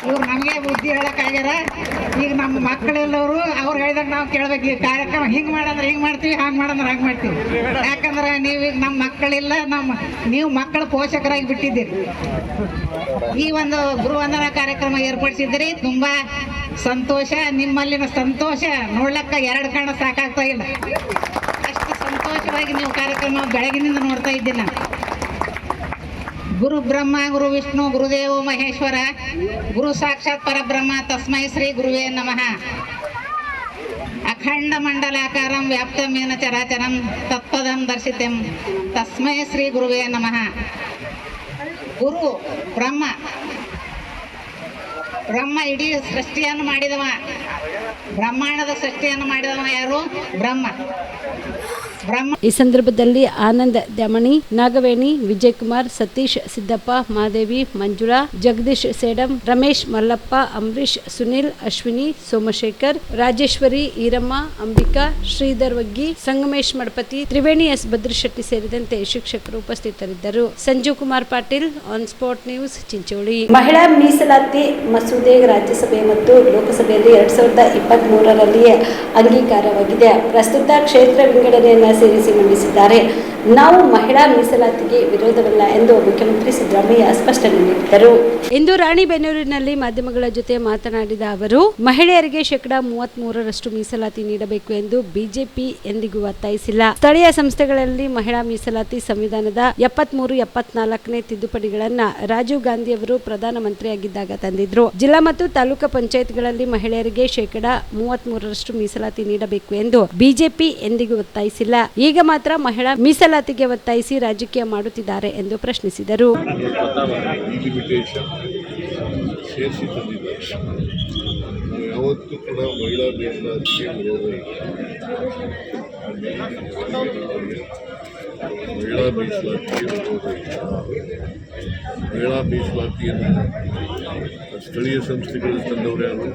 ಇವ್ರು ನಮಗೆ ಬುದ್ಧಿ ಹೇಳಕ್ಕಾಗ್ಯಾರ. ಈಗ ನಮ್ಮ ಮಕ್ಕಳೆಲ್ಲವರು ಅವ್ರು ಹೇಳಿದಾಗ ನಾವು ಕೇಳ್ಬೇಕು, ಈ ಕಾರ್ಯಕ್ರಮ ಹಿಂಗೆ ಮಾಡಂದ್ರೆ ಹಿಂಗೆ ಮಾಡ್ತೀವಿ, ಹಂಗೆ ಮಾಡಂದ್ರೆ ಹಂಗೆ ಮಾಡ್ತೀವಿ. ಯಾಕಂದ್ರೆ ನೀವೀಗ ನಮ್ಮ ಮಕ್ಕಳಿಲ್ಲ, ನೀವು ಮಕ್ಕಳ ಪೋಷಕರಾಗಿ ಬಿಟ್ಟಿದ್ದೀರಿ. ಈ ಒಂದು ಗುರುವಂದನಾ ಕಾರ್ಯಕ್ರಮ ಏರ್ಪಡಿಸಿದ್ರಿ, ತುಂಬ ಸಂತೋಷ. ನಿಮ್ಮಲ್ಲಿನ ಸಂತೋಷ ನೋಡ್ಲಕ್ಕ 2 ಕಣ್ಣು ಸಾಕಾಗ್ತಾ ಇಲ್ಲ. ಅಷ್ಟು ಸಂತೋಷವಾಗಿ ನೀವು ಕಾರ್ಯಕ್ರಮ ಬೆಳಗಿನಿಂದ ನೋಡ್ತಾ ಇದ್ದೀನಿ ನಾನು. ಗುರು ಬ್ರಹ್ಮ ಗುರು ವಿಷ್ಣು ಗುರುದೇವೋ ಮಹೇಶ್ವರ ಗುರು ಸಾಕ್ಷಾತ್ ಪರಬ್ರಹ್ಮ ತಸ್ಮೈ ಶ್ರೀ ಗುರುವೇ ನಮಃ. ಅಖಂಡ ಮಂಡಲಾಕಾರಂ ವ್ಯಾಪ್ತಮೇನ ಚರಾಚರಂ ತತ್ಪದಂ ದರ್ಶಿತಂ ತಸ್ಮೈ ಶ್ರೀ ಗುರುವೇ ನಮಃ. ಗುರು ಬ್ರಹ್ಮ ಇಡೀ ಸೃಷ್ಟಿಯನ್ನು ಮಾಡಿದವ, ಬ್ರಹ್ಮಾಂಡದ ಸೃಷ್ಟಿಯನ್ನು ಮಾಡಿದವ ಯಾರು? ಬ್ರಹ್ಮ. ಈ ಸಂದರ್ಭದಲ್ಲಿ ಆನಂದ್ ದ್ಯಾಮಣಿ, ನಾಗವೇಣಿ, ವಿಜಯಕುಮಾರ್, ಸತೀಶ್, ಸಿದ್ದಪ್ಪ, ಮಹಾದೇವಿ, ಮಂಜುಳಾ, ಜಗದೀಶ್ ಸೇಡಂ, ರಮೇಶ್, ಮಲ್ಲಪ್ಪ, ಅಂಬರೀಶ್, ಸುನಿಲ್, ಅಶ್ವಿನಿ, ಸೋಮಶೇಖರ್, ರಾಜೇಶ್ವರಿ, ಈರಮ್ಮ, ಅಂಬಿಕಾ, ಶ್ರೀಧರ್ ವಗ್ಗಿ, ಸಂಗಮೇಶ್ ಮಡಪತಿ, ತ್ರಿವೇಣಿ ಎಸ್ ಭದ್ರಶೆಟ್ಟಿ ಸೇರಿದಂತೆ ಶಿಕ್ಷಕರು ಉಪಸ್ಥಿತರಿದ್ದರು. Sanjeev Kumar Patil, on spot news, Chincholi. ಮಹಿಳಾ ಮೀಸಲಾತಿ ಮಸೂದೆ ರಾಜ್ಯಸಭೆ ಮತ್ತು ಲೋಕಸಭೆಯಲ್ಲಿ 2023ರಲ್ಲಿಯೇ ಅಂಗೀಕಾರವಾಗಿದೆ. ಪ್ರಸ್ತುತ ಕ್ಷೇತ್ರ ವಿಂಗಡಣೆಯನ್ನು ಸೇರಿಸಿ ಮಂಡಿಸಿದ್ದಾರೆ. ನಾವು ಮಹಿಳಾ ಮೀಸಲಾತಿಗೆ ವಿರೋಧವಲ್ಲ ಎಂದು ಮುಖ್ಯಮಂತ್ರಿ ಸಿದ್ದರಾಮಯ್ಯ ಸ್ಪಷ್ಟನೆ ನೀಡಿದರು. ಇಂದು ರಾಣಿಬೆನ್ನೂರಿನಲ್ಲಿ ಮಾಧ್ಯಮಗಳ ಜೊತೆ ಮಾತನಾಡಿದ ಅವರು, ಮಹಿಳೆಯರಿಗೆ 33% ಮೀಸಲಾತಿ ನೀಡಬೇಕು ಎಂದು ಬಿಜೆಪಿ ಎಂದಿಗೂ ಒತ್ತಾಯಿಸಿಲ್ಲ. ಸ್ಥಳೀಯ ಸಂಸ್ಥೆಗಳಲ್ಲಿ ಮಹಿಳಾ ಮೀಸಲಾತಿ ಸಂವಿಧಾನದ 73, 74ನೇ ತಿದ್ದುಪಡಿಗಳನ್ನು ರಾಜೀವ್ ಗಾಂಧಿ ಅವರು ಪ್ರಧಾನಮಂತ್ರಿಯಾಗಿದ್ದಾಗ ತಂದಿದ್ರು. ಜಿಲ್ಲಾ ಮತ್ತು ತಾಲೂಕು ಪಂಚಾಯತ್ಗಳಲ್ಲಿ ಮಹಿಳೆಯರಿಗೆ 33% ಮೀಸಲಾತಿ ನೀಡಬೇಕು ಎಂದು ಬಿಜೆಪಿ ಎಂದಿಗೂ ಒತ್ತಾಯಿಸಿಲ್ಲ. ಈಗ ಮಾತ್ರ ಮಹಿಳಾ ಮೀಸಲಾತಿಗೆ ಒತ್ತಾಯಿಸಿ ರಾಜಕೀಯ ಮಾಡುತ್ತಿದ್ದಾರೆ ಎಂದು ಪ್ರಶ್ನಿಸಿದರು. ಯಾವತ್ತೂ ಕೂಡ ಮಹಿಳಾ ಮೀಸಲಾತಿಗೆ ವಿರೋಧ ಇಲ್ಲ. ಮಹಿಳಾ ಮೀಸಲಾತಿಗೆ ವಿರೋಧ ಇಲ್ಲ. ಮಹಿಳಾ ಮೀಸಲಾತಿಯನ್ನು ಸ್ಥಳೀಯ ಸಂಸ್ಥೆಗಳಲ್ಲಿ ತಂದವರು ಯಾರು?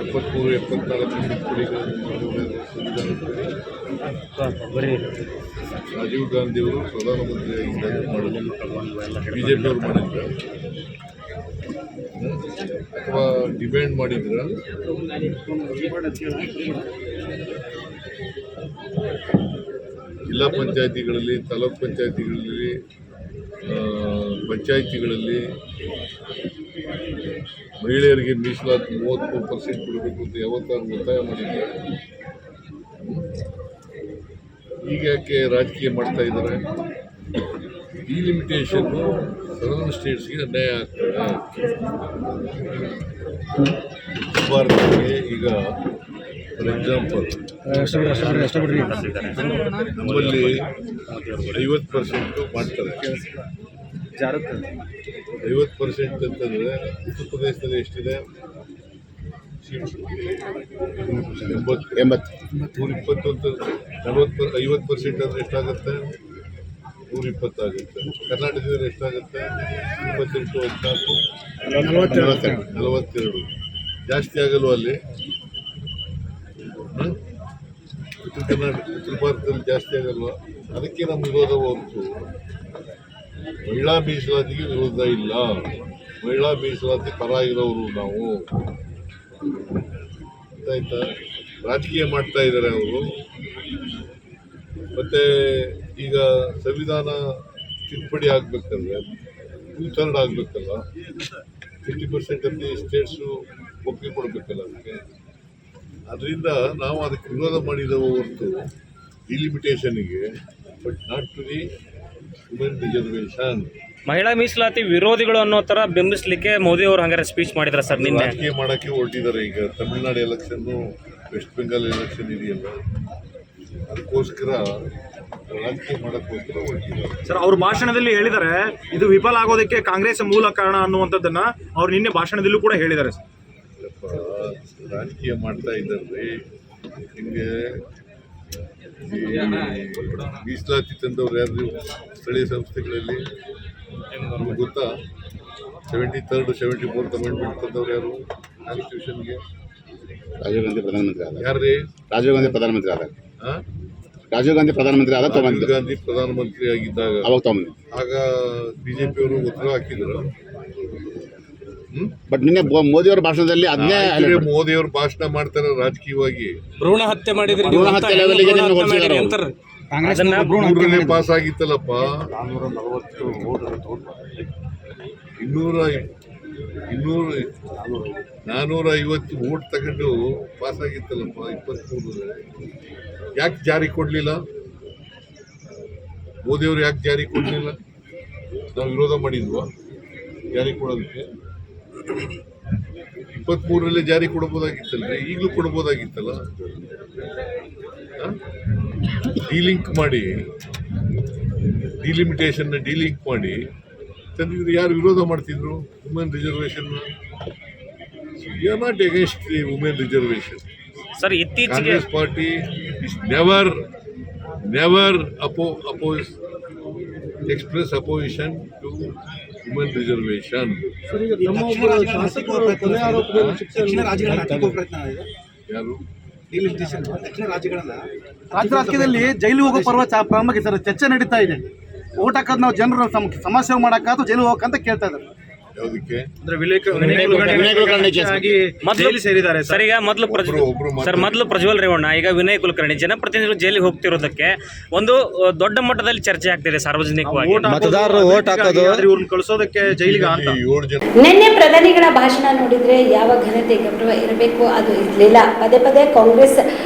73, 74 ರಾಜೀವ್ ಗಾಂಧಿಯವರು ಪ್ರಧಾನಮಂತ್ರಿಯಾಗಿದ್ದಾಗ ಮಾಡಿದ್ರು, ಬಿಜೆಪಿಯವರು ಮಾಡಿದ್ರು ಅಥವಾ ಡಿಮ್ಯಾಂಡ್ ಮಾಡಿದ್ರ? ಜಿಲ್ಲಾ ಪಂಚಾಯತಿಗಳಲ್ಲಿ, ತಾಲೂಕ್ ಪಂಚಾಯತಿಗಳಲ್ಲಿ, ಪಂಚಾಯತಿಗಳಲ್ಲಿ ಮಹಿಳೆಯರಿಗೆ ಮೀಸಲಾತಿ 33% ಕೊಡಬೇಕು ಅಂತ ಯಾವತ್ತಾರು ಒತ್ತಾಯ ಮಾಡಿದ್ದಾರೆ. ಈಗ ಯಾಕೆ ರಾಜಕೀಯ ಮಾಡ್ತಾ ಇದ್ದಾರೆ? ಡಿಲಿಮಿಟೇಷನ್ನು ಸದರ್ನ್ ಸ್ಟೇಟ್ಸ್ಗೆ ಅನ್ಯಾಯ ಆಗ್ತದೆ. ಭಾರತಕ್ಕೆ ಈಗ ಫಾರ್ ಎಕ್ಸಾಂಪಲ್ ನಮ್ಮಲ್ಲಿ 50% ಮಾಡ್ತಾರೆ. 50% ಅಂತಂದರೆ ಉತ್ತರ ಪ್ರದೇಶದಲ್ಲಿ ಎಷ್ಟಿದೆ? 120 ಅಂತ 50% ಅಂದರೆ ಎಷ್ಟಾಗುತ್ತೆ? 120 ಆಗುತ್ತೆ. ಕರ್ನಾಟಕದಲ್ಲಿ ಎಷ್ಟಾಗುತ್ತೆ? 28, 14, 42. ಜಾಸ್ತಿ ಆಗಲ್ವ ಅಲ್ಲಿ? ಉತ್ತರ ಕರ್ನಾಟಕ, ಉತ್ತರ ಭಾರತದಲ್ಲಿ ಜಾಸ್ತಿ ಆಗಲ್ವ? ಅದಕ್ಕೆ ನಮ್ಮ ವಿರೋಧ ಹೊರತು ಮಹಿಳಾ ಮೀಸಲಾತಿಗೆ ವಿರೋಧ ಇಲ್ಲ. ಮಹಿಳಾ ಮೀಸಲಾತಿ ಪರ ಇರೋರು ನಾವು. ಆಯ್ತಾ? ರಾಜಕೀಯ ಮಾಡ್ತಾ ಇದ್ದಾರೆ ಅವರು. ಮತ್ತೆ ಈಗ ಸಂವಿಧಾನ ತಿದ್ದುಪಡಿ ಆಗ್ಬೇಕಂದ್ರೆ 2/3 ಆಗಬೇಕಲ್ಲ, 50% ಅಂತ ಸ್ಟೇಟ್ಸು ಒಪ್ಪಿಗೆ ಕೊಡಬೇಕಲ್ಲ ಅದಕ್ಕೆ. ಅದರಿಂದ ನಾವು ಅದಕ್ಕೆ ವಿರೋಧ ಮಾಡಿದೆವು ಹೊರತು ಡಿಲಿಮಿಟೇಷನ್ಗೆ, but not to the women reservation. ಮಹಿಳಾ ಮೀಸಲಾತಿ ವಿರೋಧಿಗಳು ಅನ್ನೋ ಥರ ಬೆಂಬಲಿಸಲಿಕ್ಕೆ ಮೋದಿ ಅವರು ಹಂಗಾರೆ ಸ್ಪೀಚ್ ಮಾಡಿದ್ದಾರೆ ಸರ್. ನಿನ್ನೆ ರಾಜಕೀಯ ಮಾಡೋಕ್ಕೆ ಹೊರಟಿದ್ದಾರೆ. ಈಗ ತಮಿಳುನಾಡು ಎಲೆಕ್ಷನ್ನು, ವೆಸ್ಟ್ ಬೆಂಗಾಲ್ ಎಲೆಕ್ಷನ್ ಇದೆಯಲ್ಲ, ಅದಕ್ಕೋಸ್ಕರ ರಾಜಕೀಯ ಮಾಡೋಕ್ಕೋಸ್ಕರ ಹೊರಟಿದ್ದಾರೆ ಸರ್. ಅವ್ರ ಭಾಷಣದಲ್ಲಿ ಹೇಳಿದ್ದಾರೆ ಇದು ವಿಫಲ ಆಗೋದಕ್ಕೆ ಕಾಂಗ್ರೆಸ್ ಮೂಲ ಕಾರಣ ಅನ್ನುವಂಥದ್ದನ್ನ ಅವ್ರು ನಿನ್ನೆ ಭಾಷಣದಲ್ಲೂ ಕೂಡ ಹೇಳಿದ್ದಾರೆ ಸರ್. ರಾಜಕೀಯ ಮಾಡ್ತಾ ಇದ್ದಾರೆ. ನಿಮಗೆ ಮೀಸಲಾತಿ ತಂದವ್ರು ಯಾರು ಸ್ಥಳೀಯ ಸಂಸ್ಥೆಗಳಲ್ಲಿ? ನಿಮ್ಗೆ ಗೊತ್ತಾ? 73rd, 74th ಅಮೆಂಡ್ಮೆಂಟ್ ತಂದವ್ರು ಯಾರು ಕಾನ್ಸ್ಟಿಟ್ಯೂಷನ್ಗೆ? ರಾಜೀವ್ ಗಾಂಧಿ ಪ್ರಧಾನಮಂತ್ರಿ ಆದ. ಯಾರ್ರೀ? ರಾಜೀವ್ ಗಾಂಧಿ ಪ್ರಧಾನಮಂತ್ರಿ ಆದ. ರಾಜೀವ್ ಗಾಂಧಿ ಪ್ರಧಾನಮಂತ್ರಿ ಆದ ರಾಜೀವ್ ಗಾಂಧಿ ಪ್ರಧಾನಮಂತ್ರಿ ಆಗಿದ್ದಾಗ ಅವಾಗ ತಗೊಂಬಂದಿದ್ದು. ಆಗ ಬಿಜೆಪಿಯವರು ಉತ್ತರ ಹಾಕಿದ್ರು. ಬಟ್ ನಿನ್ನೆ ಮೋದಿ ಅವರ ಭಾಷಣದಲ್ಲಿ ಅದನ್ನೇ ಮೋದಿ ಅವರು ಭಾಷಣ ಮಾಡ್ತಾರೆ ರಾಜಕೀಯವಾಗಿ. ಭ್ರೂಣ ಹತ್ಯೆ ಮಾಡಿದ್ರಿ ಭ್ರೂಣ ಹತ್ಯೆ ಲೆವೆಲ್ಗೆ ನಿನ್ನೆ ಹೋಗ್ತಿದ್ದಾರೆ ಅವರು. ಅದನ್ನ ಮೂರನೇ ಪಾಸ್ ಆಗಿತ್ತಲ್ಲಪ್ಪ. 450 ವೋಟ್ ತಗೊಂಡು ಪಾಸ್ ಆಗಿತ್ತಲ್ಲಪ್ಪ 23. ಯಾಕೆ ಜಾರಿ ಕೊಡ್ಲಿಲ್ಲ? ಮೋದಿಯವರು ಯಾಕೆ ಜಾರಿ ಕೊಡ್ಲಿಲ್ಲ? ನಾವು ವಿರೋಧ ಮಾಡಿದ್ವಾ ಜಾರಿ ಕೊಡೋದಕ್ಕೆ? 23ರಲ್ಲೇ ಜಾರಿ ಕೊಡಬಹುದಾಗಿತ್ತಲ್ರಿ, ಈಗಲೂ ಕೊಡಬಹುದಾಗಿತ್ತಲ್ಲ. ಡಿಲಿಂಕ್ ಮಾಡಿ, ಡಿಲಿಮಿಟೇಷನ್ ಡಿಲಿಂಕ್ ಮಾಡಿ ತಂದಿದ್ರು. ಯಾರು ವಿರೋಧ ಮಾಡ್ತಿದ್ರು women reservation? We are not against the women reservation. Sir, ಇತ್ತೀಚೆಗೆ Congress party is never oppose express opposition to women reservation. ಯಾರು ದಕ್ಷಿಣ ರಾಜ್ಯಗಳನ್ನ ರಾಜಕೀಯದಲ್ಲಿ ಜೈಲು ಹೋಗೋ ಪರ್ವ ಪ್ರಾರಂಭ ಸರ್ ಚರ್ಚೆ ನಡೀತಾ ಇದೆ. ಓಟ್ ಹಾಕೋದು ನಾವು ಜನರು ಸಮಾಜ ಸೇವೆ ಮಾಡಕ್ಕಾದ್ರು ಜೈಲು ಹೋಗಕ್ಕಂತ ಕೇಳ್ತಾ ಇದ್ದಾರೆ. ಯಾವುದಕ್ಕೆ? ಸರ್, ಈಗ ಮೊದಲು ಪ್ರಜ್ವಲ್ ರೇವಣ್ಣ, ಈಗ ವಿನಯ್ ಕುಲಕರ್ಣಿ ಜನಪ್ರತಿನಿಧಿಗಳು ಜೈಲಿಗೆ ಹೋಗ್ತಿರೋದಕ್ಕೆ ಒಂದು ದೊಡ್ಡ ಮಟ್ಟದಲ್ಲಿ ಚರ್ಚೆ ಆಗ್ತಿದೆ ಸಾರ್ವಜನಿಕವಾಗಿ. ಮತದಾರರು ಓಟ್ ಹಾಕೋದು ಇವ್ರನ್ನ ಕಳಿಸೋದಕ್ಕೆ ಜೈಲಿಗೆ ಅಂತ. ನಿನ್ನೆ ಪ್ರಧಾನಿಗಳ ಭಾಷಣ ನೋಡಿದ್ರೆ ಯಾವ ಘನತೆ ಗೌರವ ಇರಬೇಕು ಅದು ಇರಲಿಲ್ಲ. ಪದೇ ಪದೇ ಕಾಂಗ್ರೆಸ್,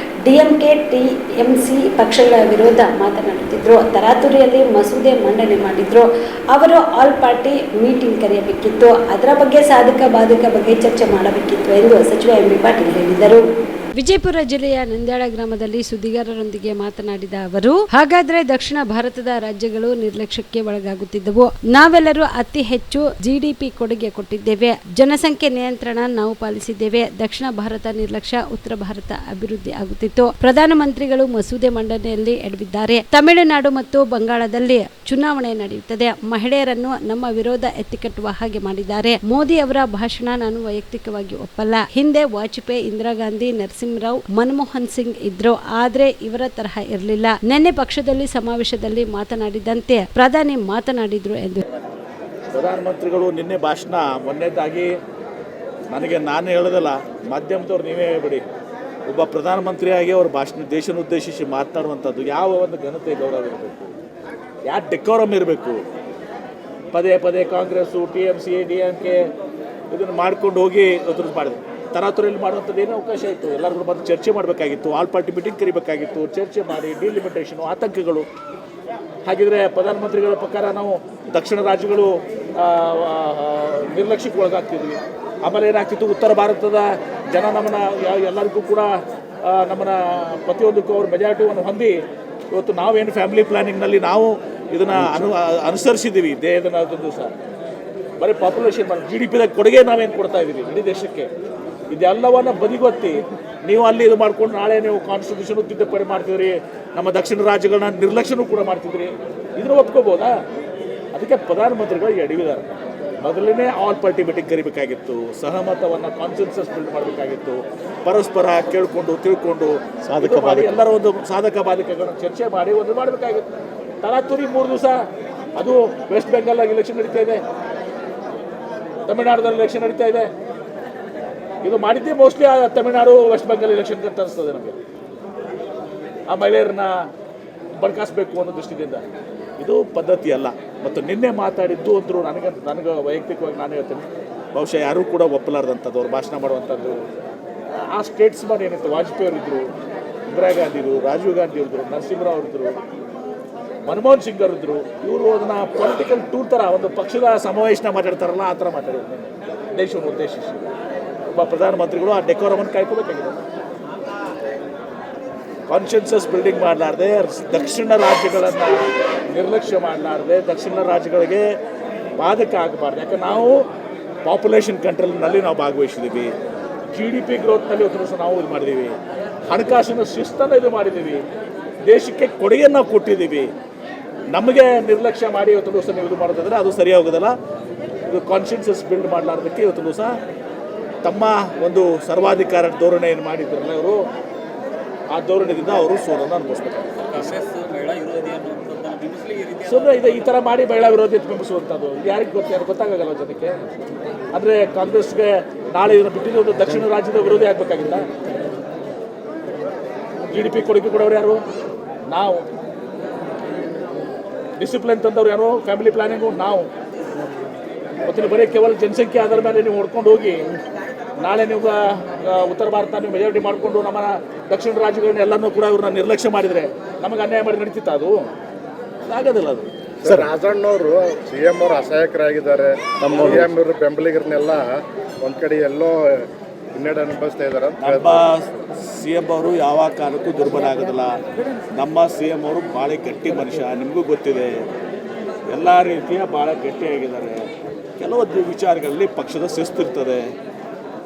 ಡಿಎಂಕೆ, ಟಿಎಂಸಿ ಪಕ್ಷಗಳ ವಿರೋಧ ಮಾತನಾಡುತ್ತಿದ್ರು. ತರಾತುರಿಯಲ್ಲಿ ಮಸೂದೆ ಮಂಡನೆ ಮಾಡಿದ್ರು. ಅವರು ಆಲ್ ಪಾರ್ಟಿ ಮೀಟಿಂಗ್ ಕರೆಯಬೇಕಿತ್ತು. ಅದರ ಬಗ್ಗೆ ಸಾಧಕ ಬಾಧಕ ಬಗ್ಗೆ ಚರ್ಚೆ ಮಾಡಬೇಕಿತ್ತು ಎಂದು ಸಚಿವ ಎಂಬಿ ಪಾಟೀಲ್ ಹೇಳಿದರು. ವಿಜಯಪುರ ಜಿಲ್ಲೆಯ ನಂದ್ಯಾಳ ಗ್ರಾಮದಲ್ಲಿ ಸುದ್ದಿಗಾರರೊಂದಿಗೆ ಮಾತನಾಡಿದ ಅವರು, ಹಾಗಾದ್ರೆ ದಕ್ಷಿಣ ಭಾರತದ ರಾಜ್ಯಗಳು ನಿರ್ಲಕ್ಷ್ಯಕ್ಕೆ ಒಳಗಾಗುತ್ತಿದ್ದವು. ನಾವೆಲ್ಲರೂ ಅತಿ ಹೆಚ್ಚು ಜಿಡಿಪಿ ಕೊಡುಗೆ ಕೊಟ್ಟಿದ್ದೇವೆ. ಜನಸಂಖ್ಯೆ ನಿಯಂತ್ರಣ ನಾವು ಪಾಲಿಸಿದ್ದೇವೆ. ದಕ್ಷಿಣ ಭಾರತ ನಿರ್ಲಕ್ಷ್ಯ, ಉತ್ತರ ಭಾರತ ಅಭಿವೃದ್ಧಿ ಆಗುತ್ತಿತ್ತು. ಪ್ರಧಾನಮಂತ್ರಿಗಳು ಮಸೂದೆ ಮಂಡನೆಯಲ್ಲಿ ಎಡವಿದ್ದಾರೆ. ತಮಿಳುನಾಡು ಮತ್ತು ಬಂಗಾಳದಲ್ಲಿ ಚುನಾವಣೆ ನಡೆಯುತ್ತದೆ. ಮಹಿಳೆಯರನ್ನು ನಮ್ಮ ವಿರೋಧ ಎತ್ತಿಕಟ್ಟುವ ಹಾಗೆ ಮಾಡಿದ್ದಾರೆ. ಮೋದಿ ಅವರ ಭಾಷಣ ನಾನು ವೈಯಕ್ತಿಕವಾಗಿ ಒಪ್ಪಲ್ಲ. ಹಿಂದೆ ವಾಜಪೇಯಿ, ಇಂದಿರಾ ಗಾಂಧಿ, ನರಸಿಂಹರಾವ್, ಮನಮೋಹನ್ ಸಿಂಗ್ ಇದ್ರು, ಆದ್ರೆ ಇವರ ತರಹ ಇರಲಿಲ್ಲ. ನಿನ್ನೆ ಪಕ್ಷದಲ್ಲಿ ಸಮಾವೇಶದಲ್ಲಿ ಮಾತನಾಡಿದಂತೆ ಪ್ರಧಾನಿ ಮಾತನಾಡಿದ್ರು ಎಂದು. ಪ್ರಧಾನಮಂತ್ರಿಗಳು ನಿನ್ನೆ ಭಾಷಣ ಮೊನ್ನೆದಾಗಿ ನನಗೆ ನಾನು ಹೇಳೋದಲ್ಲ, ಮಾಧ್ಯಮದವ್ರು ನೀವೇ ಹೇಳ್ಬಿಡಿ. ಒಬ್ಬ ಪ್ರಧಾನಮಂತ್ರಿಯಾಗಿ ಅವ್ರ ಭಾಷಣ ದೇಶನ ಉದ್ದೇಶಿಸಿ ಮಾತನಾಡುವಂಥದ್ದು ಯಾವ ಒಂದು ಘನತೆ ಗೌರವ ಇರಬೇಕು, ಯಾವ ಡೆಕೋರಮ್ ಇರಬೇಕು. ಪದೇ ಪದೇ ಕಾಂಗ್ರೆಸ್ಸು, ಟಿಎಂಸಿ, ಡಿಎಂಕೆ ಇದನ್ನು ಮಾಡ್ಕೊಂಡು ಹೋಗಿ ಅದ್ರ ಮಾಡಿದ್ರು. ತರಾತುರಿಯಲ್ಲಿ ಮಾಡುವಂಥದ್ದು ಏನೋ ಅವಕಾಶ ಇತ್ತು. ಎಲ್ಲರೂ ಬಂದು ಚರ್ಚೆ ಮಾಡಬೇಕಾಗಿತ್ತು. ಆಲ್ ಪಾರ್ಟಿ ಮೀಟಿಂಗ್ ಕರಿಬೇಕಾಗಿತ್ತು. ಚರ್ಚೆ ಮಾಡಿ ಡಿಲಿಮಿಟೇಷನು, ಆತಂಕಗಳು. ಹಾಗಿದ್ರೆ ಪ್ರಧಾನಮಂತ್ರಿಗಳ ಪ್ರಕಾರ ನಾವು ದಕ್ಷಿಣ ರಾಜ್ಯಗಳು ನಿರ್ಲಕ್ಷ್ಯಕ್ಕೆ ಒಳಗಾಗ್ತಿದ್ವಿ. ಆಮೇಲೆ ಏನಾಗ್ತಿತ್ತು, ಉತ್ತರ ಭಾರತದ ಜನ ನಮ್ಮನ್ನ ಎಲ್ಲರಿಗೂ ಕೂಡ ನಮ್ಮನ್ನ ಪ್ರತಿಯೊಂದಕ್ಕೂ ಅವ್ರ ಮೆಜಾರಿಟಿಯನ್ನು ಹೊಂದಿ ಇವತ್ತು ನಾವೇನು ಫ್ಯಾಮಿಲಿ ಪ್ಲಾನಿಂಗ್ನಲ್ಲಿ ನಾವು ಇದನ್ನು ಅನುಸರಿಸಿದ್ದೀವಿ. ಇದನ್ನು ದಿವಸ ಬರೀ ಪಾಪ್ಯುಲೇಷನ್ ಮಾಡಿ GDP ಕೊಡುಗೆ ನಾವೇನು ಕೊಡ್ತಾ ಇದ್ದೀವಿ ಇಡೀ ದೇಶಕ್ಕೆ, ಇದೆಲ್ಲವನ್ನು ಬದಿಗೊತ್ತಿ ನೀವು ಅಲ್ಲಿ ಇದು ಮಾಡ್ಕೊಂಡು ನಾಳೆ ನೀವು ಕಾನ್ಸ್ಟಿಟ್ಯೂಷನ್ ತಿದ್ದುಪಡಿ ಮಾಡ್ತಿದ್ರಿ, ನಮ್ಮ ದಕ್ಷಿಣ ರಾಜ್ಯಗಳನ್ನ ನಿರ್ಲಕ್ಷ್ಯನೂ ಕೂಡ ಮಾಡ್ತಿದ್ರಿ. ಇದನ್ನು ಒಪ್ಕೋಬೋದಾ? ಅದಕ್ಕೆ ಪ್ರಧಾನಮಂತ್ರಿಗಳು ಎಡವಿದ್ದಾರೆ. ಮೊದಲನೇ ಆಲ್ ಪಾರ್ಟಿ ಮೀಟಿಂಗ್ ಕರಿಬೇಕಾಗಿತ್ತು. ಸಹಮತವನ್ನು ಕಾನ್ಸೆನ್ಸಸ್ ಬಿಲ್ಡ್ ಮಾಡಬೇಕಾಗಿತ್ತು. ಪರಸ್ಪರ ಕೇಳಿಕೊಂಡು ತಿಳ್ಕೊಂಡು ಎಲ್ಲರ ಒಂದು ಸಾಧಕ ಬಾಧಕಗಳನ್ನು ಚರ್ಚೆ ಮಾಡಿ ಒಂದು ಮಾಡಬೇಕಾಗಿತ್ತು. ತರಾತುರಿ 3 ದಿವಸ. ಅದು ವೆಸ್ಟ್ ಬೆಂಗಾಲ್ ಎಲೆಕ್ಷನ್ ನಡೀತಾ ಇದೆ, ತಮಿಳುನಾಡಲ್ಲಿ ಎಲೆಕ್ಷನ್ ನಡೀತಾ ಇದೆ. ಇದು ಮಾಡಿದ್ದೇ ಮೋಸ್ಟ್ಲಿ ತಮಿಳುನಾಡು ವೆಸ್ಟ್ ಬೆಂಗಾಲ್ ಎಲೆಕ್ಷನ್ ಅಂತ ಅನಿಸ್ತದೆ ನಮಗೆ. ಆ ಮಹಿಳೆಯರನ್ನ ಬಡ್ಕಾಯಿಸಬೇಕು ಅನ್ನೋ ದೃಷ್ಟಿಯಿಂದ ಇದು ಪದ್ಧತಿ ಅಲ್ಲ. ಮತ್ತು ನಿನ್ನೆ ಮಾತಾಡಿದ್ದು ಅಂದರು ನನಗೆ ವೈಯಕ್ತಿಕವಾಗಿ ನಾನು ಹೇಳ್ತೇನೆ, ಬಹುಶಃ ಯಾರೂ ಕೂಡ ಒಪ್ಪಲಾರ್ದಂಥದ್ದು ಅವ್ರು ಭಾಷಣ ಮಾಡುವಂಥದ್ದು. ಆ ಸ್ಟೇಟ್ಸ್ಮನ್ ಏನಿತ್ತು, ವಾಜಪೇಯಿ ಅವರಿದ್ದರು, ಇಂದಿರಾ ಗಾಂಧಿ ಇದ್ರು, ರಾಜೀವ್ ಗಾಂಧಿ ಇದ್ರು, ನರಸಿಂಹರಾವ್ ಇದ್ರು, ಮನಮೋಹನ್ ಸಿಂಗ್ ಅವರಿದ್ದರು. ಇವರು ಅದನ್ನು ಪೊಲಿಟಿಕಲ್ ಟೂರ್ ಥರ ಒಂದು ಪಕ್ಷದ ಸಮಾವೇಶನ ಮಾತಾಡ್ತಾರಲ್ಲ ಆ ಥರ ಮಾತಾಡಿದ್ರು ದೇಶವನ್ನು ಉದ್ದೇಶಿಸಿ. ಒಬ್ಬ ಪ್ರಧಾನಮಂತ್ರಿಗಳು ಆ ಡೆಕೋರಮನ್ನು ಕಾಯ್ಕೋಬೇಕಾಗಿದೆ. ಕಾನ್ಶಿಯನ್ಸಸ್ ಬಿಲ್ಡಿಂಗ್ ಮಾಡಲಾರ್ದೆ, ದಕ್ಷಿಣ ರಾಜ್ಯಗಳನ್ನು ನಿರ್ಲಕ್ಷ್ಯ ಮಾಡಲಾರ್ದೆ, ದಕ್ಷಿಣ ರಾಜ್ಯಗಳಿಗೆ ಬಾಧಕ ಆಗಬಾರ್ದು. ಯಾಕಂದ್ರೆ ನಾವು ಪಾಪ್ಯುಲೇಷನ್ ಕಂಟ್ರೋಲ್ನಲ್ಲಿ ನಾವು ಭಾಗವಹಿಸಿದ್ದೀವಿ. GDP ಗ್ರೋತ್ನಲ್ಲಿ ಒಂದು ವರ್ಷ ನಾವು ಇದು ಮಾಡಿದ್ದೀವಿ. ಹಣಕಾಸಿನ ಶಿಸ್ತನ್ನು ಇದು ಮಾಡಿದ್ದೀವಿ. ದೇಶಕ್ಕೆ ಕೊಡುಗೆಯನ್ನು ನಾವು ಕೊಟ್ಟಿದ್ದೀವಿ. ನಮಗೆ ನಿರ್ಲಕ್ಷ್ಯ ಮಾಡಿ ಇವತ್ತು ದಿವಸ ನೀವು ಇದು ಮಾಡೋದಾದ್ರೆ ಅದು ಸರಿಯಾಗೋದಿಲ್ಲ. ಇದು ಕಾನ್ಶಿಯನ್ಸಸ್ ಬಿಲ್ಡ್ ಮಾಡಲಾರ್ದಕ್ಕೆ ಇವತ್ತು ದಿವಸ ತಮ್ಮ ಒಂದು ಸರ್ವಾಧಿಕಾರ ಧೋರಣೆಯನ್ನು ಮಾಡಿದ್ರಲ್ಲ ಇವರು, ಆ ಧೋರಣೆಯಿಂದ ಅವರು ಸೋಲನ್ನು ಅನುಭವಿಸ್ಬೇಕಾಗುತ್ತೆ. ಸುಮ್ಮನೆ ಇದೆ ಈ ಥರ ಮಾಡಿ ಮಹಿಳಾ ವಿರೋಧಿ ಬಿಂಬಿಸುವಂಥದ್ದು ಯಾರಿಗೆ ಗೊತ್ತಾಗಲ್ಲ ಜನಕ್ಕೆ. ಅಂದರೆ ಕಾಂಗ್ರೆಸ್ಗೆ ನಾಳೆ ಇದನ್ನು ಬಿಟ್ಟಿದ್ದು ಒಂದು ದಕ್ಷಿಣ ರಾಜ್ಯದ ವಿರೋಧಿ ಆಗಬೇಕಾಗಿಲ್ಲ. GDP ಕೊಡುಗೆ ಕೊಡೋರು ಯಾರು? ನಾವು. ಡಿಸಿಪ್ಲಿನ್ ತಂದವ್ರು ಯಾರು? ಫ್ಯಾಮಿಲಿ ಪ್ಲಾನಿಂಗು ನಾವು. ಮತ್ತು ಬರೀ ಕೇವಲ ಜನಸಂಖ್ಯೆ ಆಧಾರ ಮೇಲೆ ನೀವು ಹೊಡ್ಕೊಂಡು ಹೋಗಿ ನಾಳೆ ನೀವು ಉತ್ತರ ಭಾರತ ನೀವು ಮೆಜಾರಿಟಿ ಮಾಡಿಕೊಂಡು ನಮ್ಮ ದಕ್ಷಿಣ ರಾಜ್ಯಗಳನ್ನ ಎಲ್ಲನೂ ಕೂಡ ಇವ್ರನ್ನ ನಿರ್ಲಕ್ಷ್ಯ ಮಾಡಿದರೆ ನಮಗೆ ಅನ್ಯಾಯ ಮಾಡಿ ನಡೀತಿತ್ತು. ಅದು ಆಗೋದಿಲ್ಲ. ಅದು ಸರ್, ರಾಜಣ್ಣವರು CM ಅವರು ಅಸಹಾಯಕರಾಗಿದ್ದಾರೆ. ನಮ್ಮ CM ಅವರು ಬೆಂಬಲಿಗರನ್ನೆಲ್ಲ ಒಂದು ಕಡೆ ಎಲ್ಲೋ ಹಿನ್ನಡೆ ಅನುಭವಿಸ್ತಾ ಇದ್ದಾರೆ. ನಮ್ಮ CM ಅವರು ಯಾವ ಕಾರಣಕ್ಕೂ ದುರ್ಬಲ ಆಗೋದಿಲ್ಲ. ನಮ್ಮ CM ಅವರು ಭಾಳ ಗಟ್ಟಿ ಮನುಷ್ಯ, ನಿಮಗೂ ಗೊತ್ತಿದೆ. ಎಲ್ಲ ರೀತಿಯ ಭಾಳ ಗಟ್ಟಿಯಾಗಿದ್ದಾರೆ. ಕೆಲವೊಂದು ವಿಚಾರಗಳಲ್ಲಿ ಪಕ್ಷದ ಶಿಸ್ತಿರ್ತದೆ.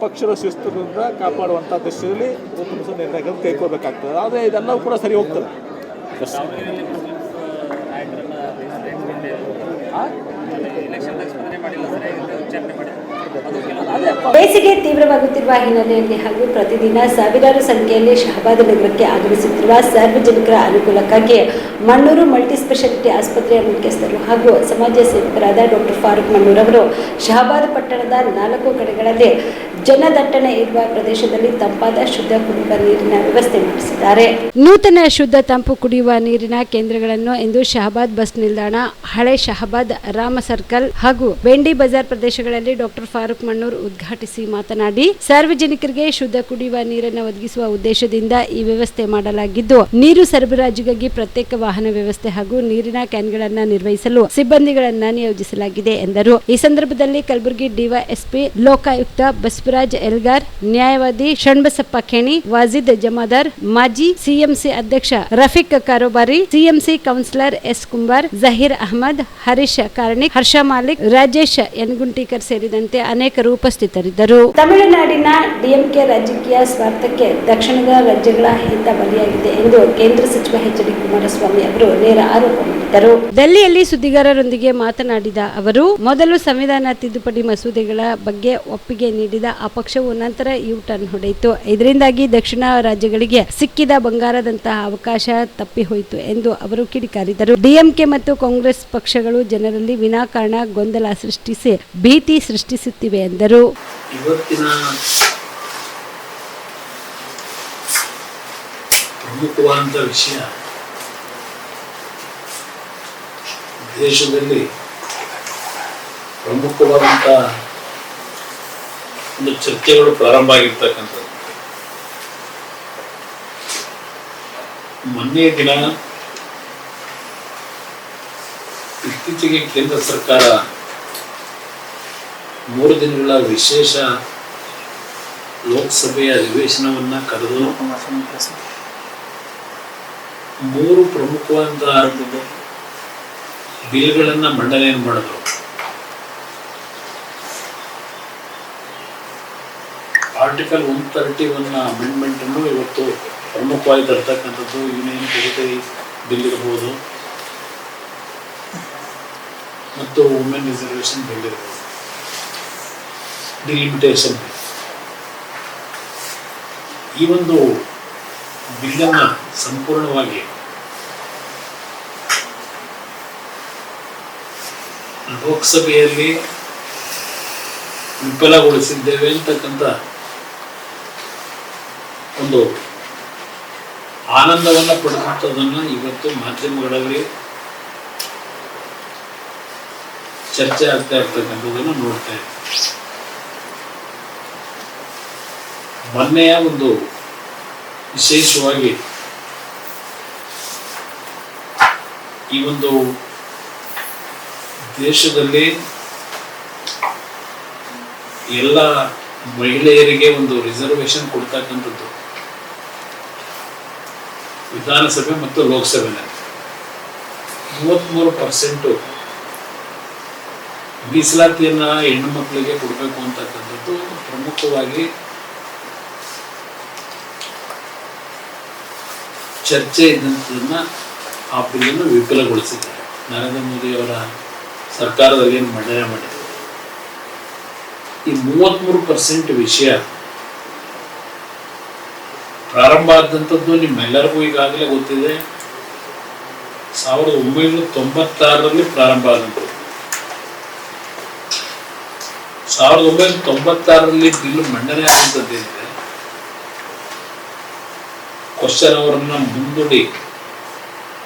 ಪಕ್ಷದ ಶಿಸ್ತುನಿಂದ ಕಾಪಾಡುವಂಥ ದೃಷ್ಟಿಯಲ್ಲಿ ಒಂದು ನಿರ್ಣಯಗಳನ್ನು ಕೈಗೊಳ್ಳಬೇಕಾಗ್ತದೆ. ಆದರೆ ಇದೆಲ್ಲವೂ ಕೂಡ ಸರಿ ಹೋಗ್ತದೆ. ಬೇಸಿಗೆ ತೀವ್ರವಾಗುತ್ತಿರುವ ಹಿನ್ನೆಲೆಯಲ್ಲಿ ಹಾಗೂ ಪ್ರತಿದಿನ ಸಾವಿರಾರು ಸಂಖ್ಯೆಯಲ್ಲಿ ಶಹಬಾದ್ ನಗರಕ್ಕೆ ಆಗಮಿಸುತ್ತಿರುವ ಸಾರ್ವಜನಿಕರ ಅನುಕೂಲಕ್ಕಾಗಿ ಮಣ್ಣೂರು ಮಲ್ಟಿಸ್ಪೆಷಾಲಿಟಿ ಆಸ್ಪತ್ರೆಯ ಮುಖ್ಯಸ್ಥರು ಹಾಗೂ ಸಮಾಜ ಸೇವಕರಾದ ಡಾಕ್ಟರ್ ಫಾರೂಕ್ ಮಣ್ಣೂರ್ ಅವರು ಶಹಬಾದ್ ಪಟ್ಟಣದ 4 ಕಡೆಗಳಲ್ಲಿ ಜನದಟ್ಟಣೆ ಇರುವ ಪ್ರದೇಶದಲ್ಲಿ ತಂಪಾದ ಶುದ್ಧ ಕುಡಿಯುವ ನೀರಿನ ವ್ಯವಸ್ಥೆ ಮಾಡಿಸಿದ್ದಾರೆ. ನೂತನ ಶುದ್ಧ ತಂಪು ಕುಡಿಯುವ ನೀರಿನ ಕೇಂದ್ರಗಳನ್ನು ಇಂದು ಶಹಬಾದ್ ಬಸ್ ನಿಲ್ದಾಣ, ಹಳೆ ಶಹಬಾದ್, ರಾಮ ಸರ್ಕಲ್ ಹಾಗೂ ಬೆಂಡಿ ಬಜಾರ್ ಪ್ರದೇಶಗಳಲ್ಲಿ ಡಾಕ್ಟರ್ ಫಾರೂಕ್ ಮಣ್ಣೂರ್ ಉದ್ಘಾಟಿಸಿ ಮಾತನಾಡಿ, ಸಾರ್ವಜನಿಕರಿಗೆ ಶುದ್ಧ ಕುಡಿಯುವ ನೀರನ್ನು ಒದಗಿಸುವ ಉದ್ದೇಶದಿಂದ ಈ ವ್ಯವಸ್ಥೆ ಮಾಡಲಾಗಿದ್ದು, ನೀರು ಸರಬರಾಜಿಗಾಗಿ ಪ್ರತ್ಯೇಕ ವಾಹನ ವ್ಯವಸ್ಥೆ ಹಾಗೂ ನೀರಿನ ಕ್ಯಾನ್ಗಳನ್ನು ನಿರ್ವಹಿಸಲು ಸಿಬ್ಬಂದಿಗಳನ್ನ ನಿಯೋಜಿಸಲಾಗಿದೆ ಎಂದರು. ಈ ಸಂದರ್ಭದಲ್ಲಿ ಕಲಬುರಗಿ ಡಿವೈಎಸ್ಪಿ ಲೋಕಾಯುಕ್ತ ಬಸವರಾಜ್ ಎಲ್ಗಾರ್, ನ್ಯಾಯವಾದಿ ಶಣ್ಬಸಪ್ಪ ಖೇಣಿ, ವಾಜಿದ್ ಜಮಾದಾರ್, ಮಾಜಿ ಸಿಎಂಸಿ ಅಧ್ಯಕ್ಷ Rafiq Karobari, CMC councillor S Kumbar, Zaheer Ahmed, Harish Karnik, Harsha Malik, Rajesh Yanaguntikar ಸೇರಿದಂತೆ ಅನೇಕರು ಉಪಸ್ಥಿತರಿದ್ದರು. ತಮಿಳುನಾಡಿನ ಡಿಎಂಕೆ ರಾಜಕೀಯ ಸ್ವಾರ್ಥಕ್ಕೆ ದಕ್ಷಿಣದ ರಾಜ್ಯಗಳ ಹಿತ ಬಲಿಯಾಗಿದೆ ಎಂದು ಕೇಂದ್ರ ಸಚಿವ ಎಚ್ ಡಿ ಕುಮಾರಸ್ವಾಮಿ ಅವರು ನೇರ ಆರೋಪ ಮಾಡಿದರು. ದೆಹಲಿಯಲ್ಲಿ ಸುದ್ದಿಗಾರರೊಂದಿಗೆ ಮಾತನಾಡಿದ ಅವರು, ಮೊದಲು ಸಂವಿಧಾನ ತಿದ್ದುಪಡಿ ಮಸೂದೆಗಳ ಬಗ್ಗೆ ಒಪ್ಪಿಗೆ ನೀಡಿದ ಆ ಪಕ್ಷವು ನಂತರ ಯು ಟರ್ನ್ ಹೊಡೆಯಿತು. ಇದರಿಂದಾಗಿ ದಕ್ಷಿಣ ರಾಜ್ಯಗಳಿಗೆ ಸಿಕ್ಕಿದ ಬಂಗಾರದಂತಹ ಅವಕಾಶ ತಪ್ಪಿ ಹೋಯಿತು ಎಂದು ಅವರು ಕಿಡಿಕಾರಿದರು. ಡಿಎಂಕೆ ಮತ್ತು ಕಾಂಗ್ರೆಸ್ ಪಕ್ಷಗಳು ಜನರಲ್ಲಿ ವಿನಾಕಾರಣ ಗೊಂದಲ ಸೃಷ್ಟಿಸಿ ಭೀತಿ ಸೃಷ್ಟಿಸುತ್ತಿವೆ ಎಂದರು. ಇವತ್ತಿನ ಪ್ರಮುಖವಾದ ವಿಷಯ, ದೇಶದಲ್ಲಿ ಪ್ರಮುಖವಾದಂಥ ಒಂದು ಚರ್ಚೆಗಳು ಪ್ರಾರಂಭ ಆಗಿರ್ತಕ್ಕಂಥದ್ದು. ಮೊನ್ನೆ ದಿನ ಇತ್ತೀಚೆಗೆ ಕೇಂದ್ರ ಸರ್ಕಾರ 3 ದಿನಗಳ ವಿಶೇಷ ಲೋಕಸಭೆಯ ಅಧಿವೇಶನವನ್ನ ಕರೆದು 3 ಪ್ರಮುಖವಾದ ಬಿಲ್ಗಳನ್ನ ಮಂಡನೆಯನ್ನು ಮಾಡಿದ್ರು. ಆರ್ಟಿಕಲ್ 131 ಅಮೆಂಡ್ಮೆಂಟ್ ಅನ್ನು ಇವತ್ತು ಪ್ರಮುಖವಾಗಿ ತರ್ತಕ್ಕಂಥದ್ದು. ಯೂನಿಯನ್ ಟೆರಿಟರಿ ಬಿಲ್ ಇರ್ಬೋದು ಮತ್ತು ವುಮೆನ್ ರಿಸರ್ವೇಷನ್ ಬಿಲ್ ಇರ್ಬೋದು, ಡಿಲಿಮಿಟೇಷನ್ ಬಿಲ್. ಈ ಒಂದು ಬಿಲ್ಲನ್ನು ಸಂಪೂರ್ಣವಾಗಿ ಲೋಕಸಭೆಯಲ್ಲಿ ವಿಫಲಗೊಳಿಸಿದ್ದೇವೆ ಅಂತಕ್ಕಂಥ ಒಂದು ಆನಂದವನ್ನು ಪಡೆದಂಥದ್ದನ್ನು ಇವತ್ತು ಮಾಧ್ಯಮಗಳಲ್ಲಿ ಚರ್ಚೆ ಆಗ್ತಾ ಇರ್ತಕ್ಕಂಥದ್ದನ್ನು ನೋಡ್ತಾ ಇದ್ದೀವಿ. ಮೊನ್ನೆಯ ಒಂದು ವಿಶೇಷವಾಗಿ ಈ ಒಂದು ದೇಶದಲ್ಲಿ ಎಲ್ಲ ಮಹಿಳೆಯರಿಗೆ ಒಂದು ರಿಸರ್ವೇಶನ್ ಕೊಡ್ತಕ್ಕಂಥದ್ದು ವಿಧಾನಸಭೆ ಮತ್ತು ಲೋಕಸಭೆಯಲ್ಲಿ 33% ಮೀಸಲಾತಿಯನ್ನ ಹೆಣ್ಣು ಮಕ್ಕಳಿಗೆ ಕೊಡಬೇಕು ಅಂತಕ್ಕಂಥದ್ದು ಪ್ರಮುಖವಾಗಿ ಚರ್ಚೆ ಇದ್ದಂಥದನ್ನ ಆ ಬಿಲ್ಲನ್ನು ವಿಫಲಗೊಳಿಸಿದ್ದಾರೆ. ನರೇಂದ್ರ ಮೋದಿ ಅವರ ಸರ್ಕಾರದಲ್ಲಿ ಏನು ಮಂಡನೆ ಮಾಡಿದ್ರು. ಈ 33% ವಿಷಯ ಪ್ರಾರಂಭ ಆದಂಥದ್ದು ನಿಮ್ಮೆಲ್ಲರಿಗೂ ಈಗಾಗಲೇ ಗೊತ್ತಿದೆ. 1996ರಲ್ಲಿ ಪ್ರಾರಂಭ ಆದಂಥದ್ದು. 1996ರಲ್ಲಿ ಬಿಲ್ ಮಂಡನೆ ಆದಂಥದ್ದಿದೆ. ಕ್ವಶನ್ ಅವರನ್ನ ಮುಂದೂಡಿ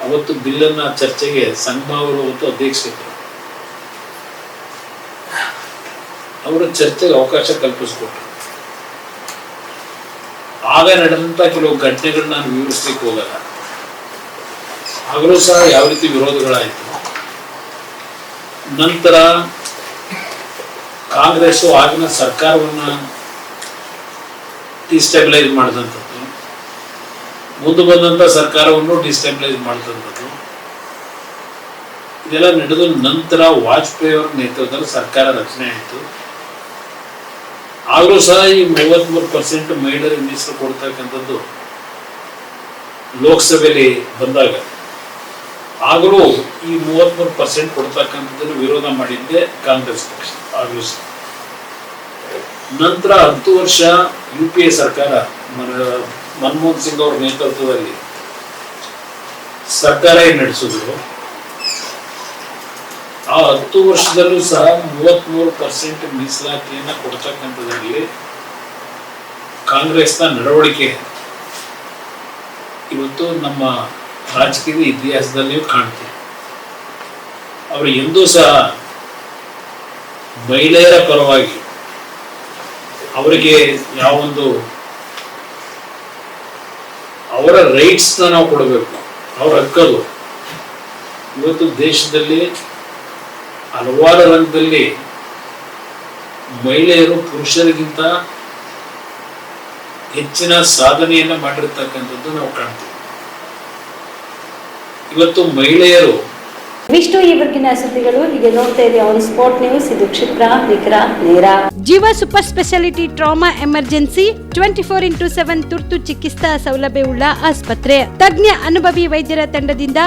ಅವತ್ತು ಬಿಲ್ಲನ್ನ ಚರ್ಚೆಗೆ ಸಂಗಮ ಅವರು ಅವತ್ತು ಅಧ್ಯಕ್ಷರು, ಅವರ ಚರ್ಚೆಗೆ ಅವಕಾಶ ಕಲ್ಪಿಸಿಕೊಟ್ರು. ಆಗ ನಡೆದಂತ ಕೆಲವು ಘಟನೆಗಳನ್ನ ನಾನು ವಿವರಿಸ್ಲಿಕ್ಕೆ ಹೋಗಲ್ಲ. ಆಗಲೂ ಸಹ ಯಾವ ರೀತಿ ವಿರೋಧಗಳಾಯಿತು. ನಂತರ ಕಾಂಗ್ರೆಸ್ ಆಗಿನ ಸರ್ಕಾರವನ್ನ ಡಿಸ್ಟೆಬಿಲೈಸ್ ಮಾಡಿದಂಥದ್ದು, ಮುಂದೆ ಬಂದಂತ ಸರ್ಕಾರವನ್ನು ಡಿಸ್ಟೆಬಿಲೈಸ್ ಮಾಡಿದಂಥದ್ದು, ಇದೆಲ್ಲ ನಡೆದ ನಂತರ ವಾಜಪೇಯಿ ಅವರ ನೇತೃತ್ವದಲ್ಲಿ ಸರ್ಕಾರ ರಚನೆ ಆಯಿತು. ಆಗಲೂ ಸಹ ಈ 33% ಮಹಿಳೆಯರಿಗೆ ಮೀಸಲು ಕೊಡ್ತಕ್ಕಂಥದ್ದು ಲೋಕಸಭೆಯಲ್ಲಿ ಬಂದಾಗ ಆಗಲೂ ಈ 33% ಕೊಡ್ತಕ್ಕಂಥದ್ದನ್ನು ವಿರೋಧ ಮಾಡಿದ್ದೆ ಕಾಂಗ್ರೆಸ್ ಪಕ್ಷ. ಆಗಲೂ ಸಹ ನಂತರ 10 ವರ್ಷ UPA ಸರ್ಕಾರ ಮನಮೋಹನ್ ಸಿಂಗ್ ಅವರ ನೇತೃತ್ವದಲ್ಲಿ ಸರ್ಕಾರ ನಡೆಸಿದ್ರು. ಆ 10 ವರ್ಷದಲ್ಲೂ ಸಹ 33% ಮೀಸಲಾತಿಯನ್ನ ಕೊಡ್ತಕ್ಕಂಥದ್ರಲ್ಲಿ ಕಾಂಗ್ರೆಸ್ನ ನಡವಳಿಕೆ ಇವತ್ತು ನಮ್ಮ ರಾಜಕೀಯದ ಇತಿಹಾಸದಲ್ಲಿಯೂ ಕಾಣ್ತೀವಿ. ಅವರು ಎಂದೂ ಸಹ ಮಹಿಳೆಯರ ಪರವಾಗಿ ಅವರಿಗೆ ಯಾವೊಂದು ಅವರ ರೈಟ್ಸ್ನ ನಾವು ಕೊಡಬೇಕು, ಅವರ ಹಕ್ಕದು. ಇವತ್ತು ದೇಶದಲ್ಲಿ ಹಲವಾರು ರಂಗದಲ್ಲಿ ಮಹಿಳೆಯರು ಪುರುಷರಿಗಿಂತ ಹೆಚ್ಚಿನ ಸಾಧನೆಯನ್ನ ಮಾಡಿರ್ತಕ್ಕಂಥದ್ದು ನಾವು ಕಾಣ್ತೀವಿ. ಇವತ್ತು ಮಹಿಳೆಯರು ಇವಿಷ್ಟು ಈವರೆಗಿನ ಸುದ್ದಿಗಳು. ಹೀಗೆ ನೋಡ್ತಾ ಇರಿ ಆನ್ ಸ್ಪಾಟ್ ನ್ಯೂಸ್. ಇದು ಕ್ಷಿಪ್ರ, ನಿಖರ, ನೇರ. ಜೀವ super speciality trauma emergency 24x7 ತುರ್ತು ಚಿಕಿತ್ಸಾ ಸೌಲಭ್ಯವುಳ್ಳ ಆಸ್ಪತ್ರೆ. ತಜ್ಞ ಅನುಭವಿ ವೈದ್ಯರ ತಂಡದಿಂದ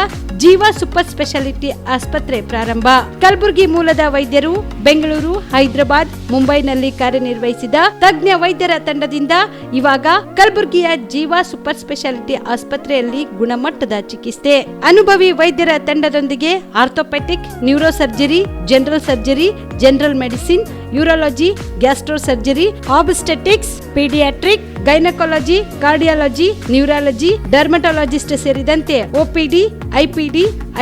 ಜೀವ ಸೂಪರ್ ಸ್ಪೆಷಾಲಿಟಿ ಆಸ್ಪತ್ರೆ ಪ್ರಾರಂಭ. ಕಲಬುರಗಿ ಮೂಲದ ವೈದ್ಯರು ಬೆಂಗಳೂರು, ಹೈದರಾಬಾದ್, ಮುಂಬೈನಲ್ಲಿ ಕಾರ್ಯನಿರ್ವಹಿಸಿದ ತಜ್ಞ ವೈದ್ಯರ ತಂಡದಿಂದ ಇವಾಗ ಕಲಬುರಗಿಯ ಜೀವ ಸೂಪರ್ ಸ್ಪೆಷಾಲಿಟಿ ಆಸ್ಪತ್ರೆಯಲ್ಲಿ ಗುಣಮಟ್ಟದ ಚಿಕಿತ್ಸೆ. ಅನುಭವಿ ವೈದ್ಯರ ತಂಡದೊಂದಿಗೆ orthopaedic, neuro surgery, general surgery, general medicine, urology, gastro surgery, obstetrics, paediatric, gynaecology, cardiology, neurology, dermatologist ಸೇರಿದಂತೆ OPD, IPD,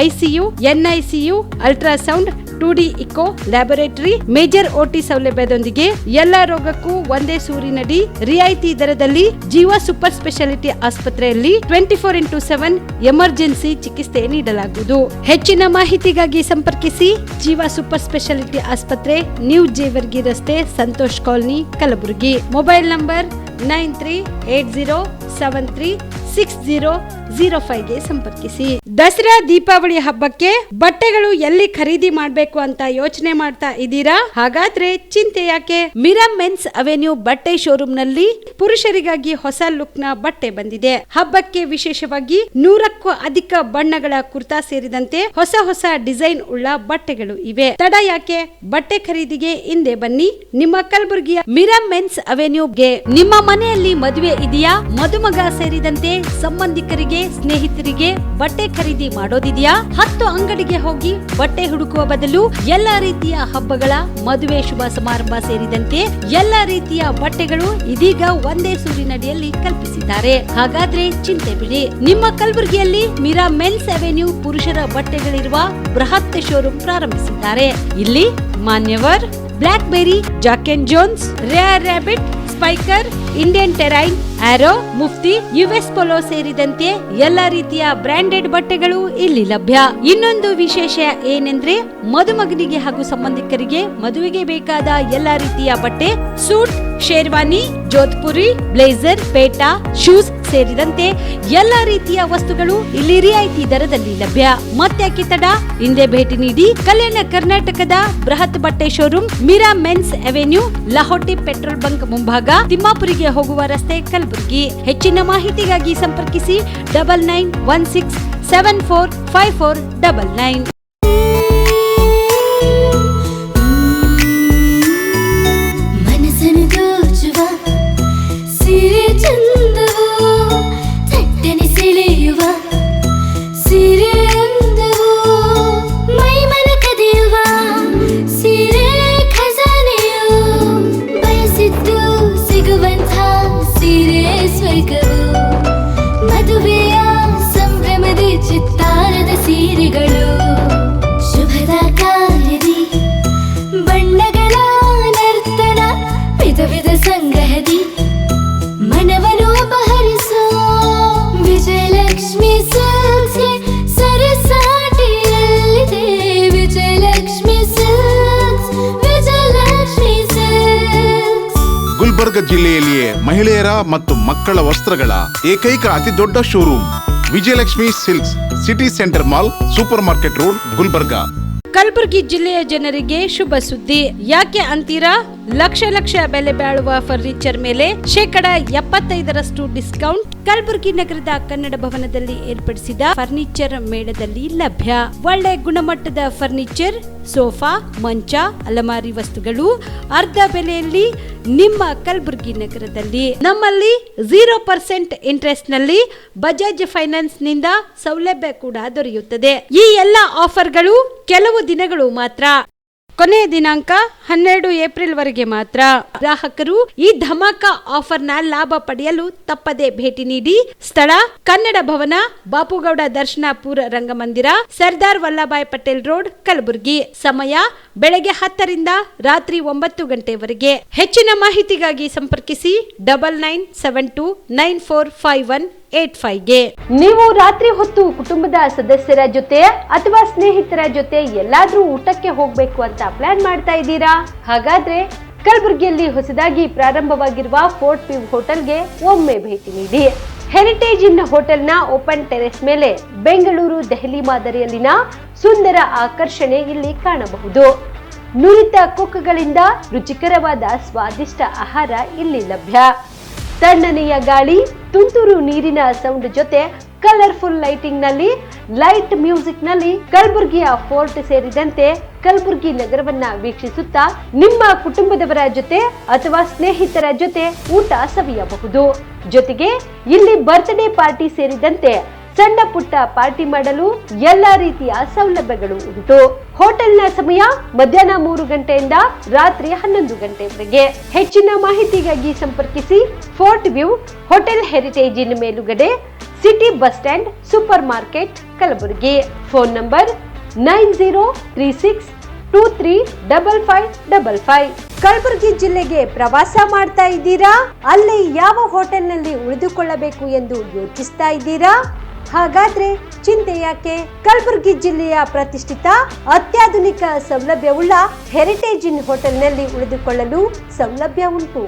ICU, NICU, ultrasound, 2D echo, laboratory, major OT ಸೌಲಭ್ಯದೊಂದಿಗೆ ಎಲ್ಲಾ ರೋಗಕ್ಕೂ ಒಂದೇ ಸೂರಿನಡಿ ರಿಯಾಯಿತಿ ದರದಲ್ಲಿ ಜೀವ ಸೂಪರ್ ಸ್ಪೆಷಾಲಿಟಿ ಆಸ್ಪತ್ರೆಯಲ್ಲಿ 24x7 ಎಮರ್ಜೆನ್ಸಿ ಚಿಕಿತ್ಸೆ ನೀಡಲಾಗುವುದು. ಹೆಚ್ಚಿನ ಮಾಹಿತಿಗಾಗಿ ಸಂಪರ್ಕಿಸಿ ಜೀವ ಸೂಪರ್ ಸ್ಪೆಷಾಲಿಟಿ ಆಸ್ಪತ್ರೆ, ನ್ಯೂ ಜೇವರ್ಗಿ ರಸ್ತೆ, Santosh colony, Kalaburagi. Mobile number 9380736005ಗೆ ಸಂಪರ್ಕಿಸಿ. ದಸರಾ ದೀಪಾವಳಿ ಹಬ್ಬಕ್ಕೆ ಬಟ್ಟೆಗಳು ಎಲ್ಲಿ ಖರೀದಿ ಮಾಡಬೇಕು ಅಂತ ಯೋಚನೆ ಮಾಡ್ತಾ ಇದ್ದೀರಾ? ಹಾಗಾದ್ರೆ ಚಿಂತೆ ಯಾಕೆ? ಮಿರಾ ಮೆನ್ಸ್ ಅವೆನ್ಯೂ ಬಟ್ಟೆ ಶೋರೂಮ್ ನಲ್ಲಿ ಪುರುಷರಿಗಾಗಿ ಹೊಸ ಲುಕ್ ನ ಬಟ್ಟೆ ಬಂದಿದೆ. ಹಬ್ಬಕ್ಕೆ ವಿಶೇಷವಾಗಿ 100ಕ್ಕೂ ಅಧಿಕ ಬಣ್ಣಗಳ ಕುರ್ತಾ ಸೇರಿದಂತೆ ಹೊಸ ಹೊಸ ಡಿಸೈನ್ ಉಳ್ಳ ಬಟ್ಟೆಗಳು ಇವೆ. ತಡ ಯಾಕೆ? ಬಟ್ಟೆ ಖರೀದಿಗೆ ಹಿಂದೆ ಬನ್ನಿ ನಿಮ್ಮ ಕಲಬುರಗಿಯ ಮಿರಾ ಮೆನ್ಸ್ ಅವೆನ್ಯೂಗೆ. ನಿಮ್ಮ ಮನೆಯಲ್ಲಿ ಮದುವೆ ಇದೆಯಾ? ಮದುಮಗ ಸೇರಿದಂತೆ ಸಂಬಂಧಿಕರಿಗೆ, ಸ್ನೇಹಿತರಿಗೆ ಬಟ್ಟೆ ಖರೀದಿ ಮಾಡೋದಿದೆಯಾ? 10 ಅಂಗಡಿಗೆ ಹೋಗಿ ಬಟ್ಟೆ ಹುಡುಕುವ ಬದಲು ಎಲ್ಲಾ ರೀತಿಯ ಹಬ್ಬಗಳ, ಮದುವೆ, ಶುಭ ಸಮಾರಂಭ ಸೇರಿದಂತೆ ಎಲ್ಲಾ ರೀತಿಯ ಬಟ್ಟೆಗಳು ಇದೀಗ ಒಂದೇ ಸೂರಿನಡಿಯಲ್ಲಿ ಕಲ್ಪಿಸಿದ್ದಾರೆ. ಹಾಗಾದ್ರೆ ಚಿಂತೆ ಬಿಡಿ. ನಿಮ್ಮ ಕಲಬುರಗಿಯಲ್ಲಿ ಮಿರಾ ಮೆನ್ಸ್ ಅವೆನ್ಯೂ ಪುರುಷರ ಬಟ್ಟೆಗಳಿರುವ ಬೃಹತ್ ಶೋರೂಮ್ ಪ್ರಾರಂಭಿಸಿದ್ದಾರೆ. ಇಲ್ಲಿ Manyavar, Black Berry, Jack and Jones, Rare Rabbit, Spykar, Indian Terrain, Arrow, Mufti, US Polo ಸೇರಿದಂತೆ ಎಲ್ಲಾ ರೀತಿಯ ಬ್ರಾಂಡೆಡ್ ಬಟ್ಟೆಗಳು ಇಲ್ಲಿ ಲಭ್ಯ. ಇನ್ನೊಂದು ವಿಶೇಷ ಏನೆಂದ್ರೆ ಮದುಮಗನಿಗೆ ಹಾಗೂ ಸಂಬಂಧಿಕರಿಗೆ ಮದುವೆಗೆ ಬೇಕಾದ ಎಲ್ಲಾ ರೀತಿಯ ಬಟ್ಟೆ, ಸೂಟ್, ಶೇರ್ವಾನಿ, ಜೋಧ್ಪುರಿ, ಬ್ಲೇಸರ್, ಪೇಟಾ, ಶೂಸ್ ಸೇರಿದಂತೆ ಎಲ್ಲಾ ರೀತಿಯ ವಸ್ತುಗಳು ಇಲ್ಲಿ ರಿಯಾಯಿತಿ ದರದಲ್ಲಿ ಲಭ್ಯ. ಮತ್ತ್ಯಾಕೆ ತಡ? ಹಿಂದೆ ಭೇಟಿ ನೀಡಿ. ಕಲ್ಯಾಣ ಕರ್ನಾಟಕದ ಬೃಹತ್ ಬಟ್ಟೆ showroom Mira men's avenue, Lahoti petrol bunk ಮುಂಭಾಗ, ತಿಮ್ಮಾಪುರಿಗೆ ಹೋಗುವ ರಸ್ತೆ, ಕಲಬುರಗಿ. ಹೆಚ್ಚಿನ ಮಾಹಿತಿಗಾಗಿ ಸಂಪರ್ಕಿಸಿ 9916745499. ಗುಲ್ಬರ್ಗ ಜಿಲ್ಲೆಯಲ್ಲಿಯೇ ಮಹಿಳೆಯರ ಮತ್ತು ಮಕ್ಕಳ ವಸ್ತ್ರಗಳ ಏಕೈಕ ಅತಿ ದೊಡ್ಡ showroom Vijayalakshmi silks, city centre mall, super market road, Gulbarga. Kalaburagi ಜಿಲ್ಲೆಯ ಜನರಿಗೆ ಶುಭ ಸುದ್ದಿ. ಯಾಕೆ ಅಂತೀರಾ? ಲಕ್ಷ ಬೆಲೆ ಬಾಳುವ ಫರ್ನಿಚರ್ ಮೇಲೆ 75% ಡಿಸ್ಕೌಂಟ್ ಕಲಬುರಗಿ ನಗರದ ಕನ್ನಡ ಭವನದಲ್ಲಿ ಏರ್ಪಡಿಸಿದ ಫರ್ನಿಚರ್ ಮೇಳದಲ್ಲಿ ಲಭ್ಯ. ಒಳ್ಳೆ ಗುಣಮಟ್ಟದ ಫರ್ನಿಚರ್, ಸೋಫಾ, ಮಂಚ, ಅಲಮಾರಿ ವಸ್ತುಗಳು ಅರ್ಧ ಬೆಲೆಯಲ್ಲಿ ನಿಮ್ಮ ಕಲಬುರಗಿ ನಗರದಲ್ಲಿ. ನಮ್ಮಲ್ಲಿ 0% ಇಂಟ್ರೆಸ್ಟ್ ನಲ್ಲಿ ಬಜಾಜ್ ಫೈನಾನ್ಸ್ ನಿಂದ ಸೌಲಭ್ಯ ಕೂಡ ದೊರೆಯುತ್ತದೆ. ಈ ಎಲ್ಲ ಆಫರ್ಗಳು ಕೆಲವು ದಿನಗಳು ಮಾತ್ರ. ಕೊನೆಯ ದಿನಾಂಕ 12 ಏಪ್ರಿಲ್ ವರೆಗೆ ಮಾತ್ರ. ಗ್ರಾಹಕರು ಈ ಧಮಾಕ ಆಫರ್ನ ಲಾಭ ಪಡೆಯಲು ತಪ್ಪದೆ ಭೇಟಿ ನೀಡಿ. ಸ್ಥಳ ಕನ್ನಡ ಭವನ, ಬಾಪುಗೌಡ ದರ್ಶನಾಪುರ ರಂಗಮಂದಿರ, ಸರ್ದಾರ್ ವಲ್ಲಭಾಯ್ ಪಟೇಲ್ ರೋಡ್, ಕಲಬುರಗಿ. ಸಮಯ ಬೆಳಗ್ಗೆ 10 ರಿಂದ ರಾತ್ರಿ 9 ಗಂಟೆವರೆಗೆ. ಹೆಚ್ಚಿನ ಮಾಹಿತಿಗಾಗಿ ಸಂಪರ್ಕಿಸಿ 9972945185ಗೆ. ನೀವು ರಾತ್ರಿ ಹೊತ್ತು ಕುಟುಂಬದ ಸದಸ್ಯರ ಜೊತೆ ಅಥವಾ ಸ್ನೇಹಿತರ ಜೊತೆ ಎಲ್ಲಾದ್ರೂ ಊಟಕ್ಕೆ ಹೋಗ್ಬೇಕು ಅಂತ ಪ್ಲಾನ್ ಮಾಡ್ತಾ ಇದ್ದೀರಾ? ಹಾಗಾದ್ರೆ ಕಲಬುರಗಿಯಲ್ಲಿ ಹೊಸದಾಗಿ ಪ್ರಾರಂಭವಾಗಿರುವ ಫೋರ್ಟ್ ವ್ಯೂ ಹೋಟೆಲ್ಗೆ ಒಮ್ಮೆ ಭೇಟಿ ನೀಡಿ. ಹೆರಿಟೇಜ್ ಇನ್ ಹೋಟೆಲ್ನ ಓಪನ್ ಟೆರೆಸ್ ಮೇಲೆ ಬೆಂಗಳೂರು, ದೆಹಲಿ ಮಾದರಿಯಲ್ಲಿನ ಸುಂದರ ಆಕರ್ಷಣೆ ಇಲ್ಲಿ ಕಾಣಬಹುದು. ನುರಿತ ಕುಕ್ಗಳಿಂದ ರುಚಿಕರವಾದ ಸ್ವಾದಿಷ್ಟ ಆಹಾರ ಇಲ್ಲಿ ಲಭ್ಯ. ತಣ್ಣನೆಯ ಗಾಳಿ, ತುಂತುರು ನೀರಿನ ಸೌಂಡ್ ಜೊತೆ ಕಲರ್ಫುಲ್ ಲೈಟಿಂಗ್ ನಲ್ಲಿ, ಲೈಟ್ ಮ್ಯೂಸಿಕ್ ನಲ್ಲಿ ಕಲಬುರಗಿಯ ಫೋರ್ಟ್ ಸೇರಿದಂತೆ ಕಲಬುರಗಿ ನಗರವನ್ನ ವೀಕ್ಷಿಸುತ್ತಾ ನಿಮ್ಮ ಕುಟುಂಬದವರ ಜೊತೆ ಅಥವಾ ಸ್ನೇಹಿತರ ಜೊತೆ ಊಟ ಸವಿಯಬಹುದು. ಜೊತೆಗೆ ಇಲ್ಲಿ ಬರ್ತ್ಡೇ ಪಾರ್ಟಿ ಸೇರಿದಂತೆ ಸಣ್ಣ ಪುಟ್ಟ ಪಾರ್ಟಿ ಮಾಡಲು ಎಲ್ಲಾ ರೀತಿಯ ಸೌಲಭ್ಯಗಳು ಉಂಟು. ಹೋಟೆಲ್ನ ಸಮಯ ಮಧ್ಯಾಹ್ನ 3 ಗಂಟೆಯಿಂದ ರಾತ್ರಿ 11 ಗಂಟೆವರೆಗೆ. ಹೆಚ್ಚಿನ ಮಾಹಿತಿಗಾಗಿ ಸಂಪರ್ಕಿಸಿ ಫೋರ್ಟ್ ವ್ಯೂ ಹೋಟೆಲ್, ಹೆರಿಟೇಜ್ ಇನ್ ಮೇಲುಗಡೆ, city bus stand, super market, Kalaburagi. Phone number 9036235555. Kalaburagi ಜಿಲ್ಲೆಗೆ ಪ್ರವಾಸ ಮಾಡ್ತಾ ಇದ್ದೀರಾ? ಅಲ್ಲಿ ಯಾವ ಹೋಟೆಲ್ನಲ್ಲಿ ಉಳಿದುಕೊಳ್ಳಬೇಕು ಎಂದು ಯೋಚಿಸ್ತಾ ಇದ್ದೀರಾ? ಹಾಗಾದ್ರೆ ಚಿಂತೆ ಯಾಕೆ? ಕಲಬುರಗಿ ಜಿಲ್ಲೆಯ ಪ್ರತಿಷ್ಠಿತ ಅತ್ಯಾಧುನಿಕ ಸೌಲಭ್ಯವುಳ್ಳ ಹೆರಿಟೇಜ್ ಇನ್ ಹೋಟೆಲ್ನಲ್ಲಿ ಉಳಿದುಕೊಳ್ಳಲು ಸೌಲಭ್ಯ ಉಂಟು.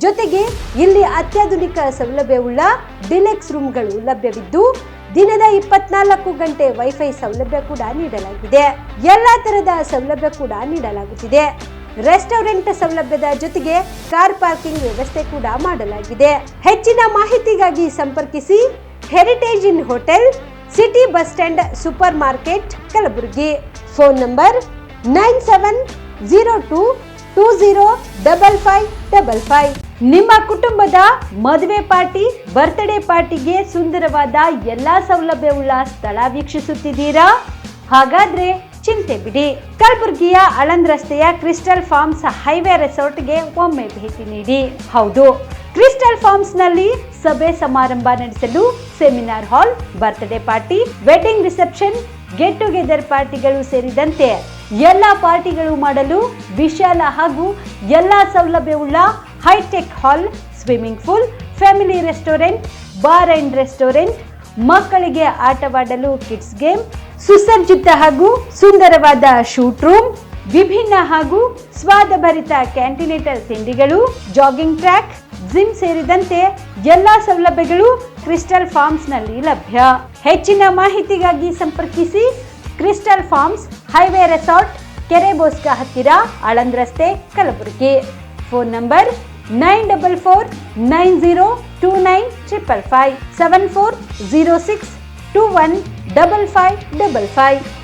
ಜೊತೆಗೆ ಇಲ್ಲಿ ಅತ್ಯಾಧುನಿಕ ಸೌಲಭ್ಯವುಳ್ಳ ಡಿಲೆಕ್ಸ್ ರೂಮ್ಗಳು ಲಭ್ಯವಿದ್ದು ದಿನದ 24 ಗಂಟೆ ವೈಫೈ ಸೌಲಭ್ಯ ಕೂಡ ನೀಡಲಾಗಿದೆ. ಎಲ್ಲಾ ತರಹದ ಸೌಲಭ್ಯ ಕೂಡ ನೀಡಲಾಗುತ್ತಿದೆ. ರೆಸ್ಟೋರೆಂಟ್ ಸೌಲಭ್ಯದ ಜೊತೆಗೆ ಕಾರ್ ಪಾರ್ಕಿಂಗ್ ವ್ಯವಸ್ಥೆ ಕೂಡ ಮಾಡಲಾಗಿದೆ. ಹೆಚ್ಚಿನ ಮಾಹಿತಿಗಾಗಿ ಸಂಪರ್ಕಿಸಿ Heritage Inn hotel, city bus stand, super market, Kalaburagi. Phone number 9702205555. ನಿಮ್ಮ ಕುಟುಂಬದ ಮದುವೆ ಪಾರ್ಟಿ, ಬರ್ತ್ಡೇ ಪಾರ್ಟಿಗೆ ಸುಂದರವಾದ ಎಲ್ಲಾ ಸೌಲಭ್ಯವುಳ್ಳ ಸ್ಥಳ ವೀಕ್ಷಿಸುತ್ತಿದ್ದೀರಾ? ಹಾಗಾದ್ರೆ ಚಿಂತೆ ಬಿಡಿ. ಕಲಬುರಗಿಯ ಆಳಂದ್ ರಸ್ತೆಯ ಕ್ರಿಸ್ಟಲ್ ಫಾರ್ಮ್ಸ್ ಹೈವೇ ರೆಸಾರ್ಟ್ಗೆ ಒಮ್ಮೆ ಭೇಟಿ ನೀಡಿ. ಹೌದು, ಕ್ರಿಸ್ಟಲ್ ಫಾರ್ಮ್ಸ್ ನಲ್ಲಿ ಸಭೆ ಸಮಾರಂಭ ನಡೆಸಲು seminar hall, birthday party, wedding reception, get together ಪಾರ್ಟಿಗಳು ಸೇರಿದಂತೆ ಎಲ್ಲಾ ಪಾರ್ಟಿಗಳು ಮಾಡಲು ವಿಶಾಲ ಹಾಗೂ ಎಲ್ಲಾ ಸೌಲಭ್ಯವುಳ್ಳ hi tech hall, swimming pool, family restaurant, bar and restaurant, ಮಕ್ಕಳಿಗೆ ಆಟವಾಡಲು ಕಿಡ್ಸ್ ಗೇಮ್, ಸುಸಜ್ಜಿತ ಹಾಗೂ ಸುಂದರವಾದ ಶೂಟ್ ರೂಮ್, ವಿಭಿನ್ನ ಹಾಗೂ ಸ್ವಾದಭರಿತ ಕ್ಯಾಂಟಿನೇಟಲ್ ತಿಂಡಿಗಳು, ಜಾಗಿಂಗ್ ಟ್ರ್ಯಾಕ್, ಜಿಮ್ ಸೇರಿದಂತೆ ಎಲ್ಲಾ ಸೌಲಭ್ಯಗಳು ಕ್ರಿಸ್ಟಲ್ ಫಾರ್ಮ್ಸ್ ನಲ್ಲಿ ಲಭ್ಯ. ಹೆಚ್ಚಿನ ಮಾಹಿತಿಗಾಗಿ ಸಂಪರ್ಕಿಸಿ ಕ್ರಿಸ್ಟಲ್ ಫಾರ್ಮ್ಸ್ ಹೈವೇ ರೆಸಾರ್ಟ್, ಕೆರೆ ಬೋಸ್ಕ ಹತ್ತಿರ, ಆಳಂದ್ ರಸ್ತೆ, ಕಲಬುರಗಿ. Phone number 9490295555 7406215555.